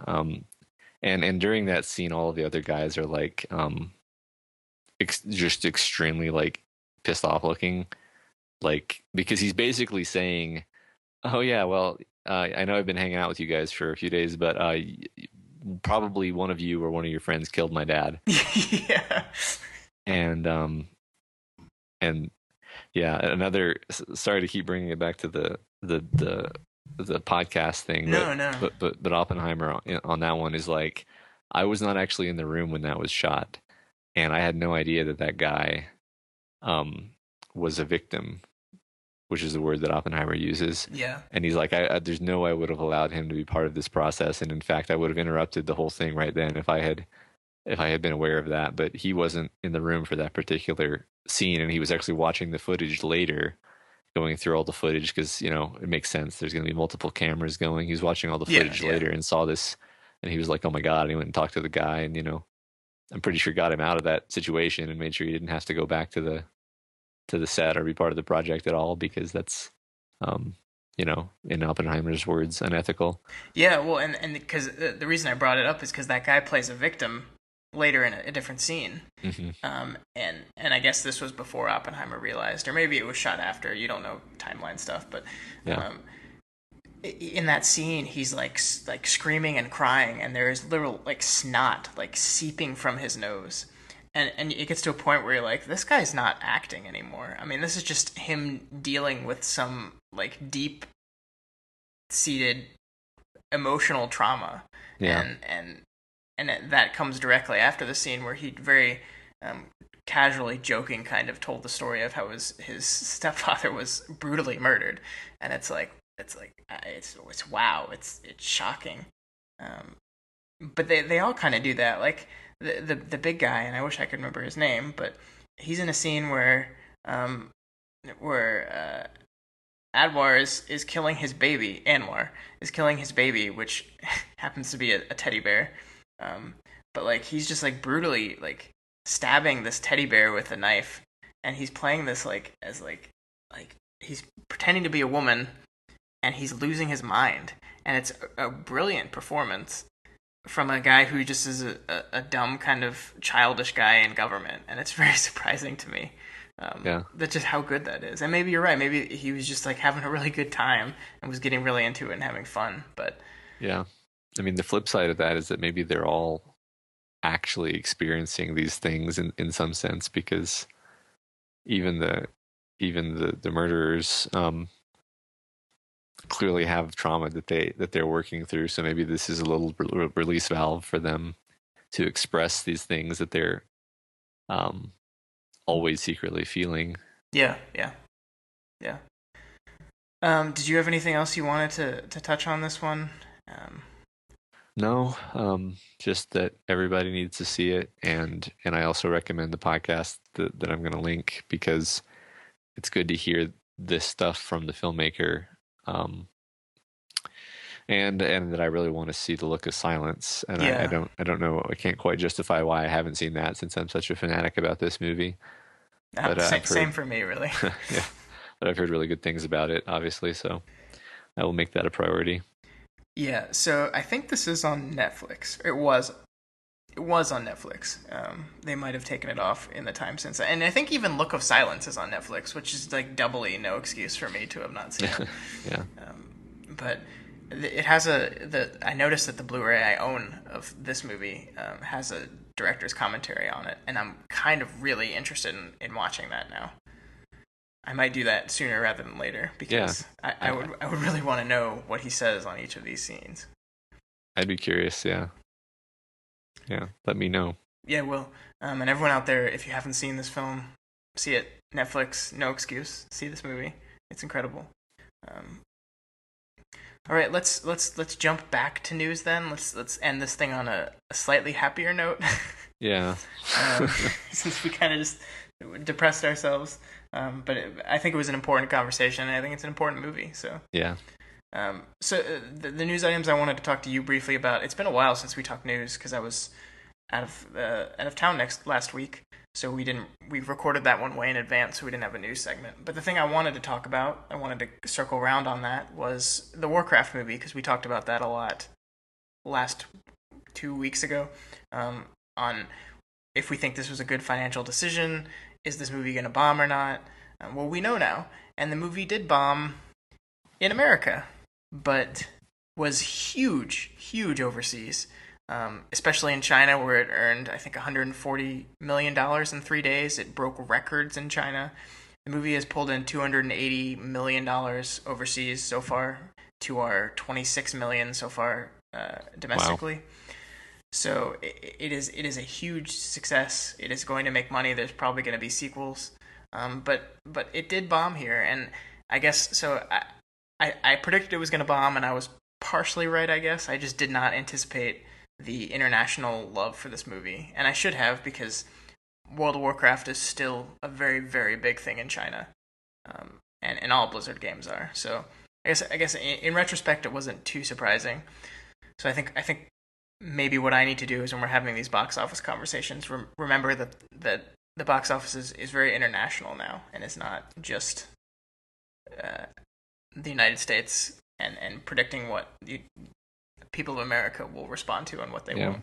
And during that scene, all of the other guys are like just extremely like pissed off looking, like because he's basically saying, "Oh yeah, well, I know I've been hanging out with you guys for a few days, but probably one of you or one of your friends killed my dad." Yeah. And and yeah, another. Sorry to keep bringing it back to the podcast thing, No, no. but Oppenheimer on that one is like, I was not actually in the room when that was shot, and I had no idea that that guy um was a victim, which is the word that Oppenheimer uses. Yeah. And he's like, there's no way I would have allowed him to be part of this process, and in fact, I would have interrupted the whole thing right then if I had been aware of that. But he wasn't in the room for that particular scene, and he was actually watching the footage later, going through all the footage because it makes sense. There's going to be multiple cameras going. He's watching all the Yeah, footage yeah. later and saw this, and he was like, "Oh my god!" And he went and talked to the guy, and I'm pretty sure got him out of that situation and made sure he didn't have to go back to the set or be part of the project at all because that's, um, in Oppenheimer's words, unethical. Yeah, well, and because the reason I brought it up is because that guy plays a victim later in a different scene. Hmm. And I guess this was before Oppenheimer realized, or maybe it was shot after. You don't know timeline stuff, but Yeah. In that scene, he's like screaming and crying, and there is literal like snot like seeping from his nose. And it gets to a point where you're like, this guy's not acting anymore. I mean, this is just him dealing with some like deep seated emotional trauma, Yeah. and that comes directly after the scene where he very um, casually joking kind of told the story of how his stepfather was brutally murdered, and it's wow, it's shocking. Um, but they all kind of do that. Like the big guy, and I wish I could remember his name, but he's in a scene where Anwar is killing his baby. Anwar is killing his baby, which happens to be a teddy bear. But like he's just like brutally like stabbing this teddy bear with a knife, and he's playing this like as like he's pretending to be a woman, and he's losing his mind, and it's a brilliant performance from a guy who just is a dumb kind of childish guy in government, and it's very surprising to me. That's just how good that is. And maybe you're right. Maybe he was just like having a really good time and was getting really into it and having fun. But yeah, I mean, the flip side of that is that maybe they're all actually experiencing these things in some sense, because even the murderers clearly have trauma that they're working through. So maybe this is a little release valve for them to express these things that they're always secretly feeling. Yeah. Did you have anything else you wanted to touch on this one? No, just that everybody needs to see it, and I also recommend the podcast that I'm going to link, because it's good to hear this stuff from the filmmaker, and that I really want to see The Look of Silence, and I don't know, I can't quite justify why I haven't seen that, since I'm such a fanatic about this movie. But same for me, really. Yeah, but I've heard really good things about it, obviously, so I will make that a priority. Yeah, so I think this is on Netflix. It was on Netflix. They might have taken it off in the time since. And I think even Look of Silence is on Netflix, which is like doubly no excuse for me to have not seen it. Yeah. But it has I noticed that the Blu-ray I own of this movie has a director's commentary on it, and I'm kind of really interested in watching that now. I might do that sooner rather than later, because I would really want to know what he says on each of these scenes. I'd be curious, yeah. Yeah, let me know. Yeah, well, and everyone out there, if you haven't seen this film, see it. Netflix, no excuse. See this movie. It's incredible. All right, let's jump back to news then. Let's end this thing on a slightly happier note. Yeah. Since we kind of just depressed ourselves. But I think it was an important conversation, and I think it's an important movie. So yeah. The news items I wanted to talk to you briefly about. It's been a while since we talked news, because I was out of town last week, so we recorded that one way in advance, so we didn't have a news segment. But the thing I wanted to talk about, I wanted to circle around on that, was the Warcraft movie, because we talked about that a lot last 2 weeks ago. On if we think this was a good financial decision. Is this movie going to bomb or not? Well, we know now. And the movie did bomb in America, but was huge overseas, especially in China, where it earned, I think, $140 million in 3 days. It broke records in China. The movie has pulled in $280 million overseas so far, to our $26 million so far domestically. Wow. So it is a huge success. It is going to make money. There's probably going to be sequels, but it did bomb here, and I guess so. I predicted it was going to bomb, and I was partially right. I guess I just did not anticipate the international love for this movie, and I should have, because World of Warcraft is still a very, very big thing in China, and all Blizzard games are. So I guess in retrospect, it wasn't too surprising. So I think maybe what I need to do is, when we're having these box office conversations, remember that the box office is very international now, and it's not just the United States, and predicting what the people of America will respond to and what they won't.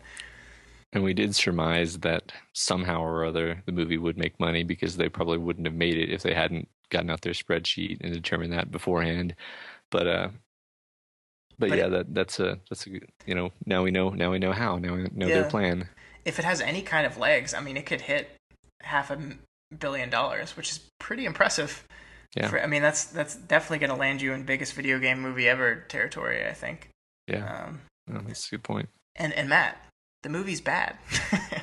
And we did surmise that somehow or other the movie would make money, because they probably wouldn't have made it if they hadn't gotten out their spreadsheet and determined that beforehand. But yeah, that's a now we know how. Now we know their plan. If it has any kind of legs, I mean, it could hit $500 million, which is pretty impressive. Yeah. That's definitely going to land you in biggest video game movie ever territory, I think. Yeah. That's a good point. And Matt, the movie's bad.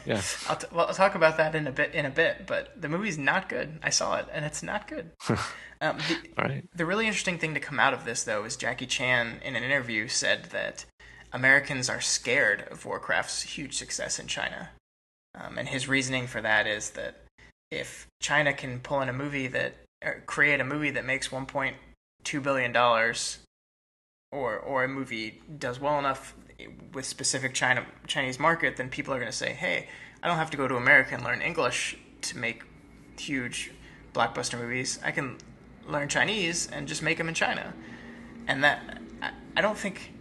Yeah. I'll talk about that in a bit, but the movie's not good. I saw it, and it's not good. All right. The really interesting thing to come out of this, though, is Jackie Chan, in an interview, said that Americans are scared of Warcraft's huge success in China. And his reasoning for that is that if China can pull in create a movie that makes $1.2 billion, or a movie does well enough with specific Chinese market, then people are going to say, hey, I don't have to go to America and learn English to make huge blockbuster movies. I can learn Chinese and just make them in China. And that, I don't think,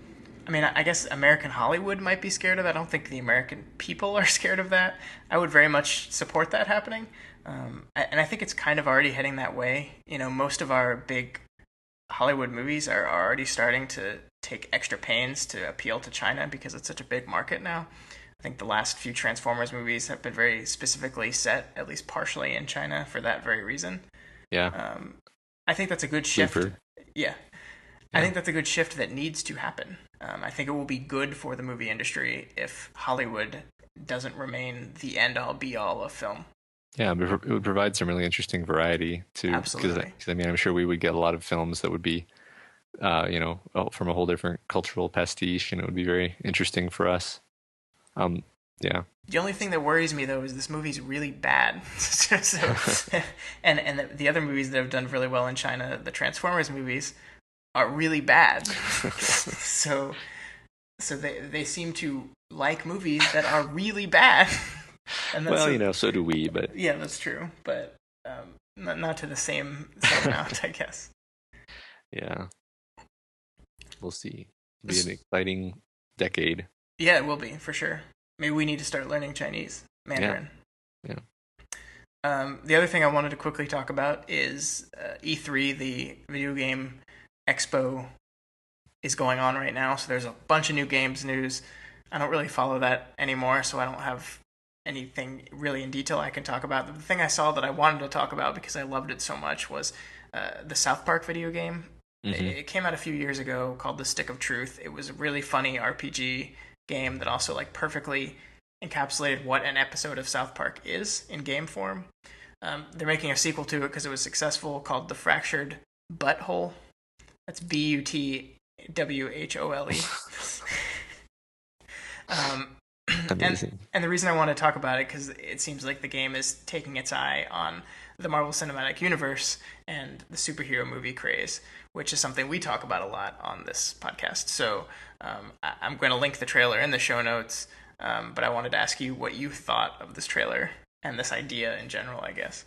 I mean, I guess American Hollywood might be scared of that. I don't think the American people are scared of that. I would very much support that happening. And I think it's kind of already heading that way. You know, most of our big Hollywood movies are already starting to take extra pains to appeal to China because it's such a big market now. I think the last few Transformers movies have been very specifically set, at least partially, in China for that very reason. Yeah. I think that's a good shift. Looper. Yeah. I think that's a good shift that needs to happen. I think it will be good for the movie industry if Hollywood doesn't remain the end-all, be-all of film. Yeah, it would provide some really interesting variety too. Absolutely. Because I mean, I'm sure we would get a lot of films that would be, from a whole different cultural pastiche, and it would be very interesting for us. Yeah. The only thing that worries me though is this movie's really bad. and the other movies that have done really well in China, the Transformers movies, are really bad. so they seem to like movies that are really bad. And that's so do we, but yeah, that's true. But not to the same amount, I guess. Yeah. We'll see. It'll be an exciting decade. Yeah, it will be, for sure. Maybe we need to start learning Chinese, Mandarin. Yeah. The other thing I wanted to quickly talk about is E3, the video game expo, is going on right now. So there's a bunch of new games news. I don't really follow that anymore, so I don't have anything really in detail I can talk about. The thing I saw that I wanted to talk about because I loved it so much was the South Park video game. Mm-hmm. It came out a few years ago called The Stick of Truth. It was a really funny RPG game that also like perfectly encapsulated what an episode of South Park is in game form. They're making a sequel to it because it was successful, called The Fractured Butthole. That's Butwhole. Amazing. And the reason I want to talk about it because it seems like the game is taking its eye on the Marvel Cinematic Universe and the superhero movie craze, which is something we talk about a lot on this podcast. So I'm going to link the trailer in the show notes, but I wanted to ask you what you thought of this trailer and this idea in general, I guess.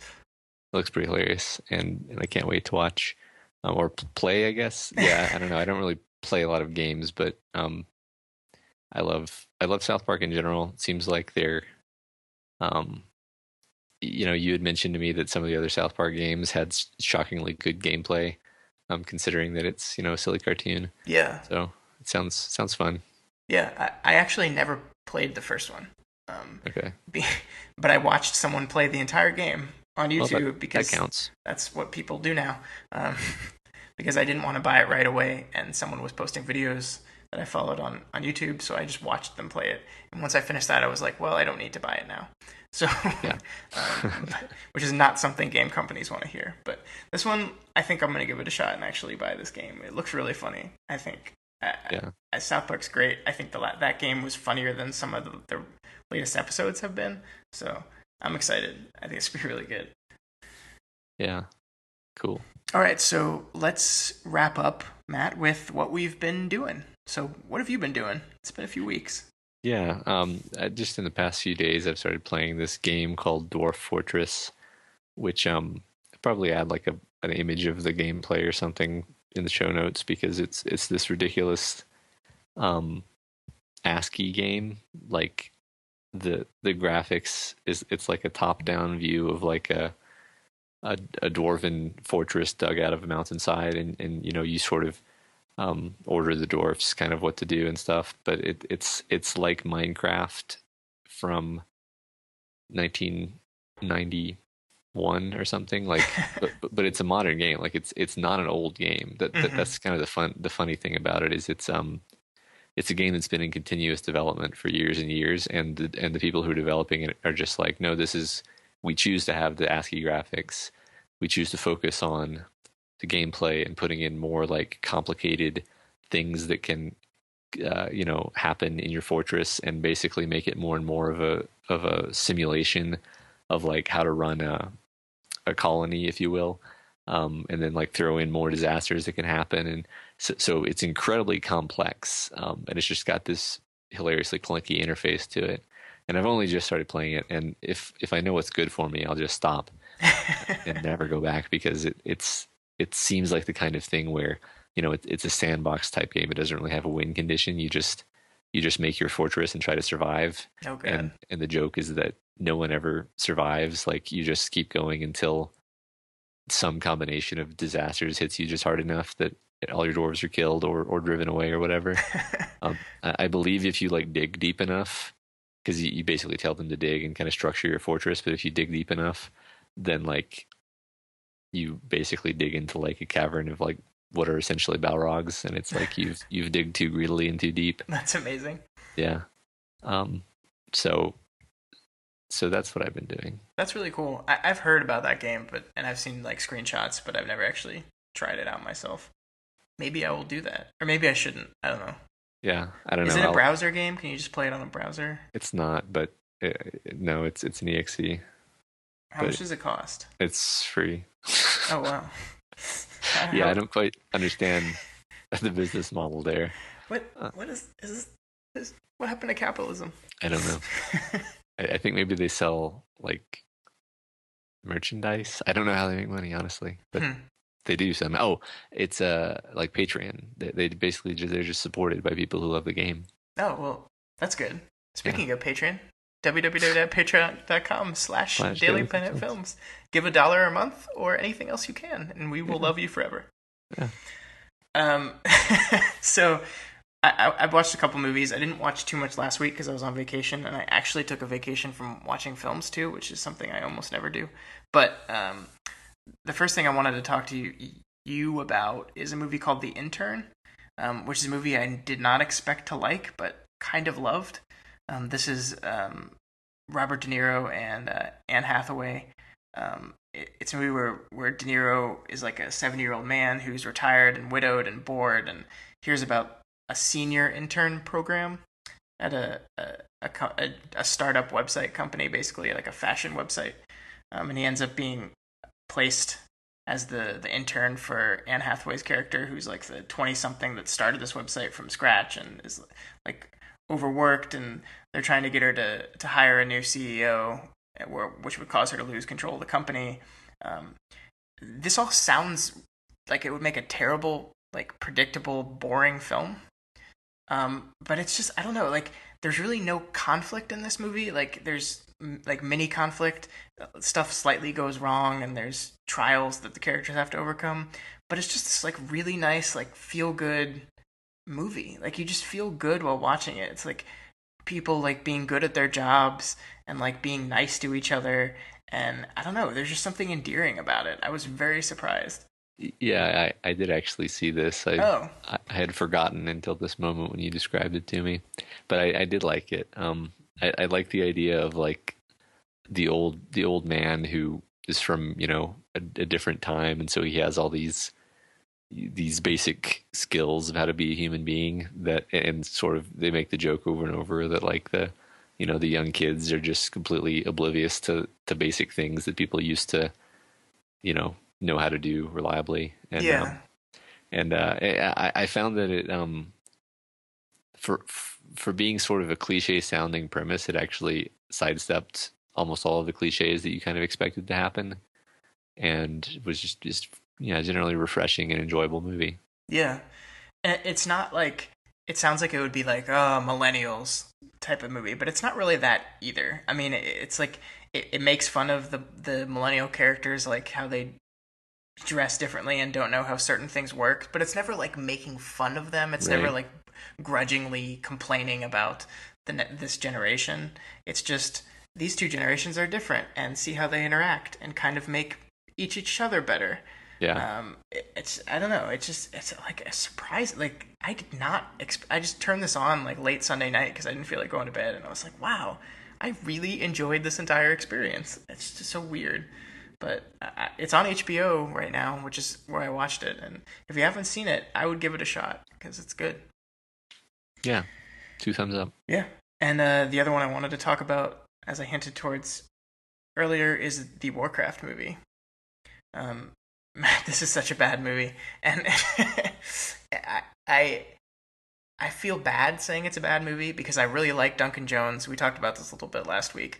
It looks pretty hilarious, and I can't wait to watch or play, I guess. Yeah, I don't know. I don't really play a lot of games, but I love South Park in general. It seems like they're, you had mentioned to me that some of the other South Park games had shockingly good gameplay, considering that it's a silly cartoon. Yeah. So it sounds fun. Yeah, I actually never played the first one. Okay. But I watched someone play the entire game on YouTube because that counts. That's what people do now. Because I didn't want to buy it right away, and someone was posting videos that I followed on YouTube, so I just watched them play it. And once I finished that, I was like, well, I don't need to buy it now. So, yeah. Which is not something game companies want to hear. But this one, I think I'm going to give it a shot and actually buy this game. It looks really funny, I think. South Park's great. I think that game was funnier than some of the latest episodes have been. So I'm excited. I think it's going to be really good. Yeah. Cool. All right, so let's wrap up, Matt, with what we've been doing. So what have you been doing? It's been a few weeks. Yeah, just in the past few days, I've started playing this game called Dwarf Fortress, which I'll probably add like an image of the gameplay or something in the show notes, because it's this ridiculous ASCII game. Like the graphics it's like a top-down view of like a dwarven fortress dug out of a mountainside, and you sort of order the dwarfs kind of what to do and stuff, but it's like Minecraft from 1991 or something, like but it's a modern game. Like it's not an old game. That's kind of the funny thing about it is it's a game that's been in continuous development for years and years, and the people who are developing it are just like, no, we choose to have the ASCII graphics. We choose to focus on the gameplay and putting in more like complicated things that can, happen in your fortress, and basically make it more and more of a simulation of like how to run a colony, if you will, and then like throw in more disasters that can happen, So it's incredibly complex, and it's just got this hilariously clunky interface to it. And I've only just started playing it, and if I know what's good for me, I'll just stop and never go back because it seems like the kind of thing where it's a sandbox type game. It doesn't really have a win condition. You just make your fortress and try to survive. Oh, God. And the joke is that no one ever survives. Like you just keep going until some combination of disasters hits you just hard enough that all your dwarves are killed or driven away or whatever. I believe if you like dig deep enough, because you basically tell them to dig and kind of structure your fortress, but if you dig deep enough, then like you basically dig into like a cavern of like what are essentially Balrogs, and it's like you've digged too greedily and too deep. That's amazing. Yeah. So that's what I've been doing. That's really cool. I've heard about that game, and I've seen like screenshots, but I've never actually tried it out myself. Maybe I will do that, or maybe I shouldn't. I don't know. Yeah, I don't know. Is it a browser game? Can you just play it on a browser? It's not, but no, it's an exe. How much does it cost? It's free. Oh, wow. Yeah, I don't quite understand the business model there. What is this? What happened to capitalism? I don't know. I think maybe they sell like merchandise. I don't know how they make money, honestly, but they do some. Oh, it's like Patreon. They basically they're just supported by people who love the game. Oh, well, that's good. Speaking of Patreon, www.patreon.com/DailyPlanetFilms. Give $1 a month or anything else you can, and we will love you forever. Yeah. So I watched a couple movies. I didn't watch too much last week because I was on vacation, and I actually took a vacation from watching films too, which is something I almost never do. But the first thing I wanted to talk to you about is a movie called The Intern, which is a movie I did not expect to like, but kind of loved. This is Robert De Niro and Anne Hathaway. It's a movie where De Niro is like a 70-year-old man who's retired and widowed and bored, and hears about a senior intern program at a startup website company, basically like a fashion website, and he ends up being placed as the intern for Anne Hathaway's character, who's like the 20-something that started this website from scratch and is like overworked, and they're trying to get her to hire a new CEO, which would cause her to lose control of the company. This all sounds like it would make a terrible, like predictable, boring film. But it's just, I don't know, like there's really no conflict in this movie. Like there's like mini conflict, stuff slightly goes wrong, and there's trials that the characters have to overcome. But it's just this like really nice, like feel good movie. Like you just feel good while watching it. It's like people like being good at their jobs and like being nice to each other. And I don't know, there's just something endearing about it. I was very surprised. Yeah, I did actually see this. I had forgotten until this moment when you described it to me, but I did like it. I like the idea of like the old man who is from a different time, and so he has all these basic skills of how to be a human being, and sort of they make the joke over and over that like the young kids are just completely oblivious to basic things that people used to know how to do reliably. And yeah. I found that it for being sort of a cliche sounding premise, it actually sidestepped almost all of the cliches that you kind of expected to happen, and was just generally refreshing and enjoyable movie. Yeah. And it's not like, it sounds like it would be like millennials type of movie, but it's not really that either. I mean, it's like it makes fun of the millennial characters, like how they dress differently and don't know how certain things work, but it's never like making fun of them. It's never like grudgingly complaining about this generation. It's just these two generations are different, and see how they interact and kind of make each other better. Yeah. It's, I don't know, it's like a surprise. Like I did not I just turned this on like late Sunday night because I didn't feel like going to bed, and I was like, wow, I really enjoyed this entire experience. It's just so weird. But it's on HBO right now, which is where I watched it. And if you haven't seen it, I would give it a shot because it's good. Yeah, 2 thumbs up. Yeah. And the other one I wanted to talk about, as I hinted towards earlier, is the Warcraft movie. Matt, this is such a bad movie, and I, I I feel bad saying it's a bad movie because I really like Duncan Jones. We talked about this a little bit last week.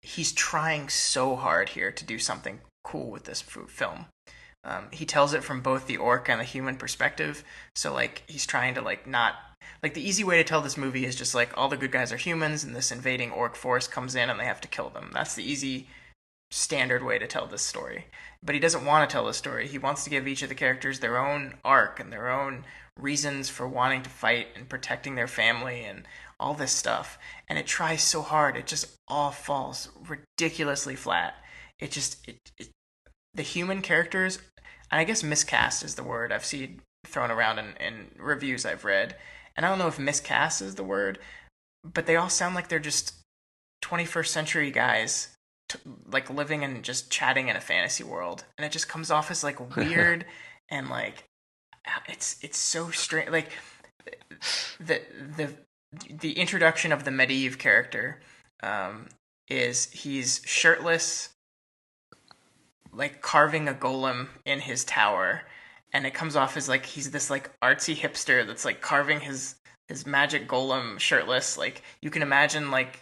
He's trying so hard here to do something cool with this film. He tells it from both the orc and the human perspective. So like he's trying to like not like the easy way to tell this movie is just like all the good guys are humans and this invading orc force comes in and they have to kill them. That's the easy standard way to tell this story. But he doesn't want to tell this story. He wants to give each of the characters their own arc and their own reasons for wanting to fight and protecting their family and all this stuff. And it tries so hard. It just all falls ridiculously flat. The human characters, and I guess miscast is the word I've seen thrown around in reviews I've read. And I don't know if miscast is the word, but they all sound like they're just 21st century guys like living and just chatting in a fantasy world, and it just comes off as like weird and like it's so strange. Like the the introduction of the Medivh character is he's shirtless, like carving a golem in his tower, and it comes off as like he's this like artsy hipster that's like carving his magic golem shirtless. Like you can imagine like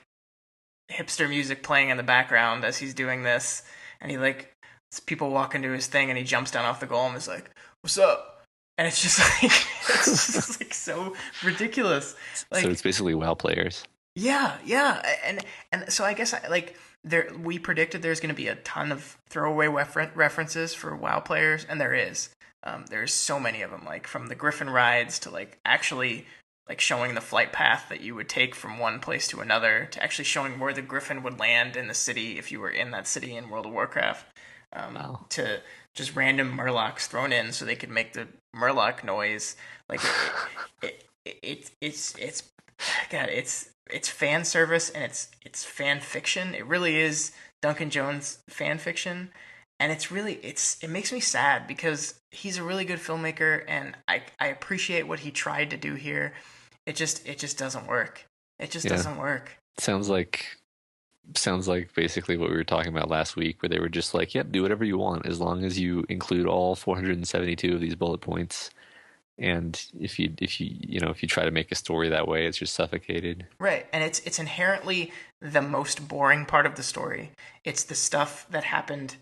hipster music playing in the background as he's doing this, and he like people walk into his thing and he jumps down off the golem and is like, "What's up?" And it's just like it's just like so ridiculous. Like, so it's basically WoW players. Yeah, and so I guess like we predicted there's going to be a ton of throwaway references for WoW players, and there is. There's so many of them, like from the Griffin rides to like actually like showing the flight path that you would take from one place to another, to actually showing where the Griffin would land in the city if you were in that city in World of Warcraft, Wow. to just random Murlocs thrown in so they could make the Murloc noise. Like it's God, it's fan service and it's fan fiction. It really is Duncan Jones fan fiction, and it makes me sad because he's a really good filmmaker, and I appreciate what he tried to do here. It just doesn't work. It just doesn't work. Sounds like basically what we were talking about last week, where they were just like, "Yep, do whatever you want as long as you include all 472 of these bullet points." And if you try to make a story that way, it's just suffocated. Right, and it's inherently the most boring part of the story. It's the stuff that happened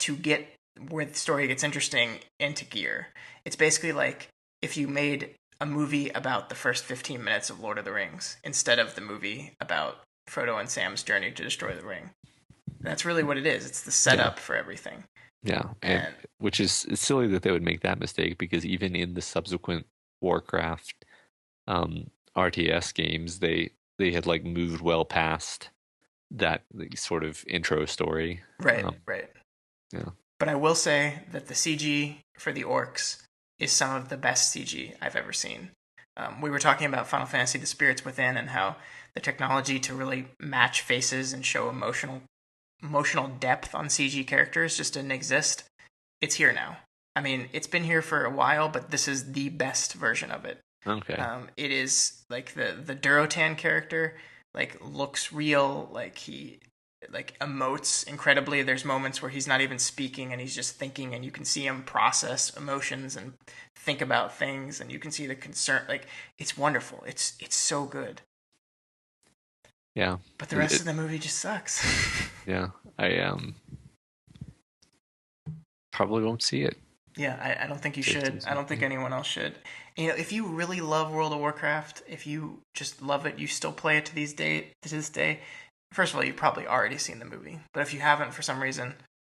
to get where the story gets interesting into gear. It's basically like if you made a movie about the first 15 minutes of Lord of the Rings instead of the movie about Frodo and Sam's journey to destroy the ring. That's really what it is. It's the setup for everything. Yeah, and which is it's silly that they would make that mistake, because even in the subsequent Warcraft RTS games, they had like moved well past that sort of intro story. Right, right. Yeah. But I will say that the CG for the orcs is some of the best CG I've ever seen. We were talking about Final Fantasy: The Spirits Within and how the technology to really match faces and show emotional depth on CG characters just didn't exist. It's here now. I mean, it's been here for a while, but this is the best version of it. Okay. It is like the Durotan character like looks real, like he like emotes incredibly. There's moments where he's not even speaking and he's just thinking, and you can see him process emotions and think about things, and you can see the concern. Like it's wonderful. It's so good. Yeah. But the rest of the movie just sucks. Yeah. I probably won't see it. Yeah, I don't think you should. I don't think anyone else should. You know, if you really love World of Warcraft, if you just love it, you still play it to this day. First of all, you've probably already seen the movie. But if you haven't for some reason,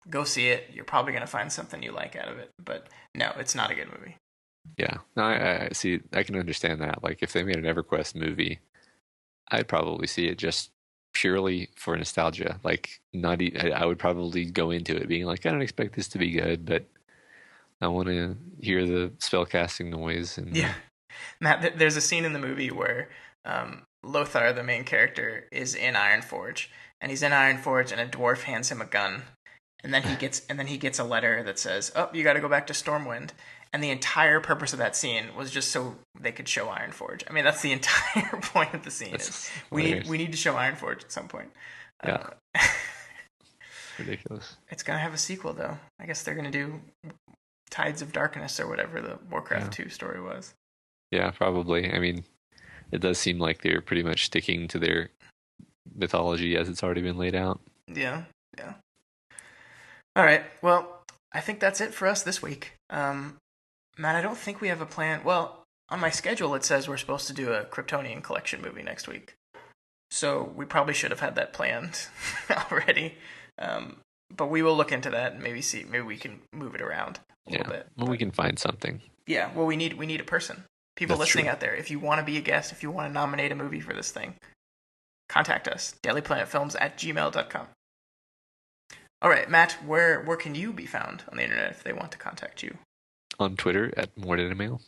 go see it. You're probably going to find something you like out of it. But no, it's not a good movie. Yeah. No, I see. I can understand that. Like, if they made an EverQuest movie, I'd probably see it just purely for nostalgia. Like, I would probably go into it being like, I don't expect this to be good, but I want to hear the spellcasting noise. And yeah, Matt, there's a scene in the movie where Lothar, the main character, is in Ironforge, and he's in Ironforge, and a dwarf hands him a gun, and then he gets a letter that says, "Oh, you got to go back to Stormwind." And the entire purpose of that scene was just so they could show Ironforge. I mean, that's the entire point of the scene. We need to show Ironforge at some point. Yeah. ridiculous. It's gonna have a sequel though. I guess they're gonna do Tides of Darkness or whatever the Warcraft 2 story was. Yeah, probably. I mean, it does seem like they're pretty much sticking to their mythology as it's already been laid out. Yeah. All right. Well, I think that's it for us this week. Matt, I don't think we have a plan. Well, on my schedule it says we're supposed to do a Kryptonian collection movie next week. So we probably should have had that planned already. But we will look into that and maybe we can move it around a little bit. Well, we can find something. Yeah, well, we need a person. People That's listening true. out there, if you want to be a guest, if you want to nominate a movie for this thing, contact us, dailyplanetfilms@gmail.com. All right, Matt, where can you be found on the internet if they want to contact you? On Twitter at @MoreThanAMail.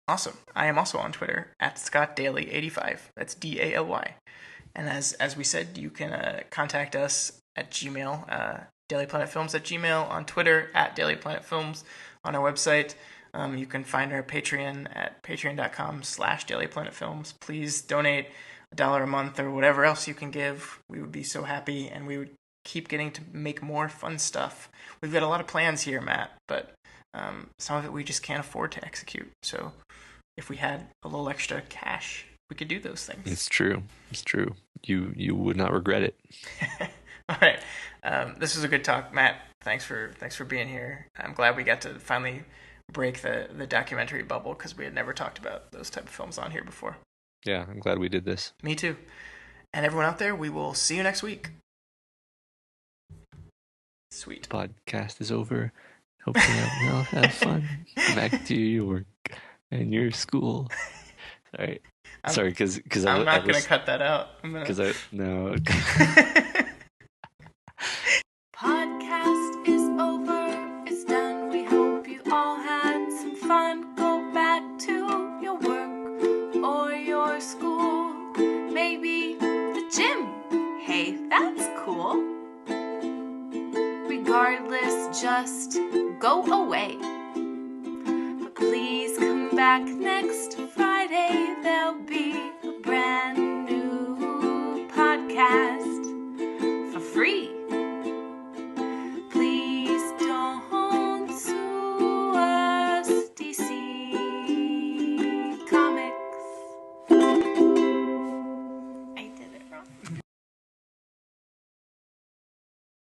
Awesome. I am also on Twitter at ScottDaly85. That's DALY. And as we said, you can contact us at Gmail, dailyplanetfilms@gmail, on Twitter at dailyplanetfilms, on our website. You can find our Patreon at patreon.com/dailyplanetfilms. Please donate $1 a month or whatever else you can give. We would be so happy, and we would keep getting to make more fun stuff. We've got a lot of plans here, Matt, but some of it we just can't afford to execute. So if we had a little extra cash, we could do those things. It's true. You would not regret it. All right. This was a good talk, Matt. Thanks for being here. I'm glad we got to finally break the documentary bubble because we had never talked about those type of films on here before. Yeah, I'm glad we did this. Me too. And everyone out there, we will see you next week. Sweet. Podcast is over. Hope you all have fun. Back to your work and your school. Sorry, because I'm not going to cut that out. No. Podcast is over. It's done. We hope you all had some fun. Go back to your work or your school. Maybe the gym. Hey, that's cool. Regardless, just go away. But please come back next Friday. There'll be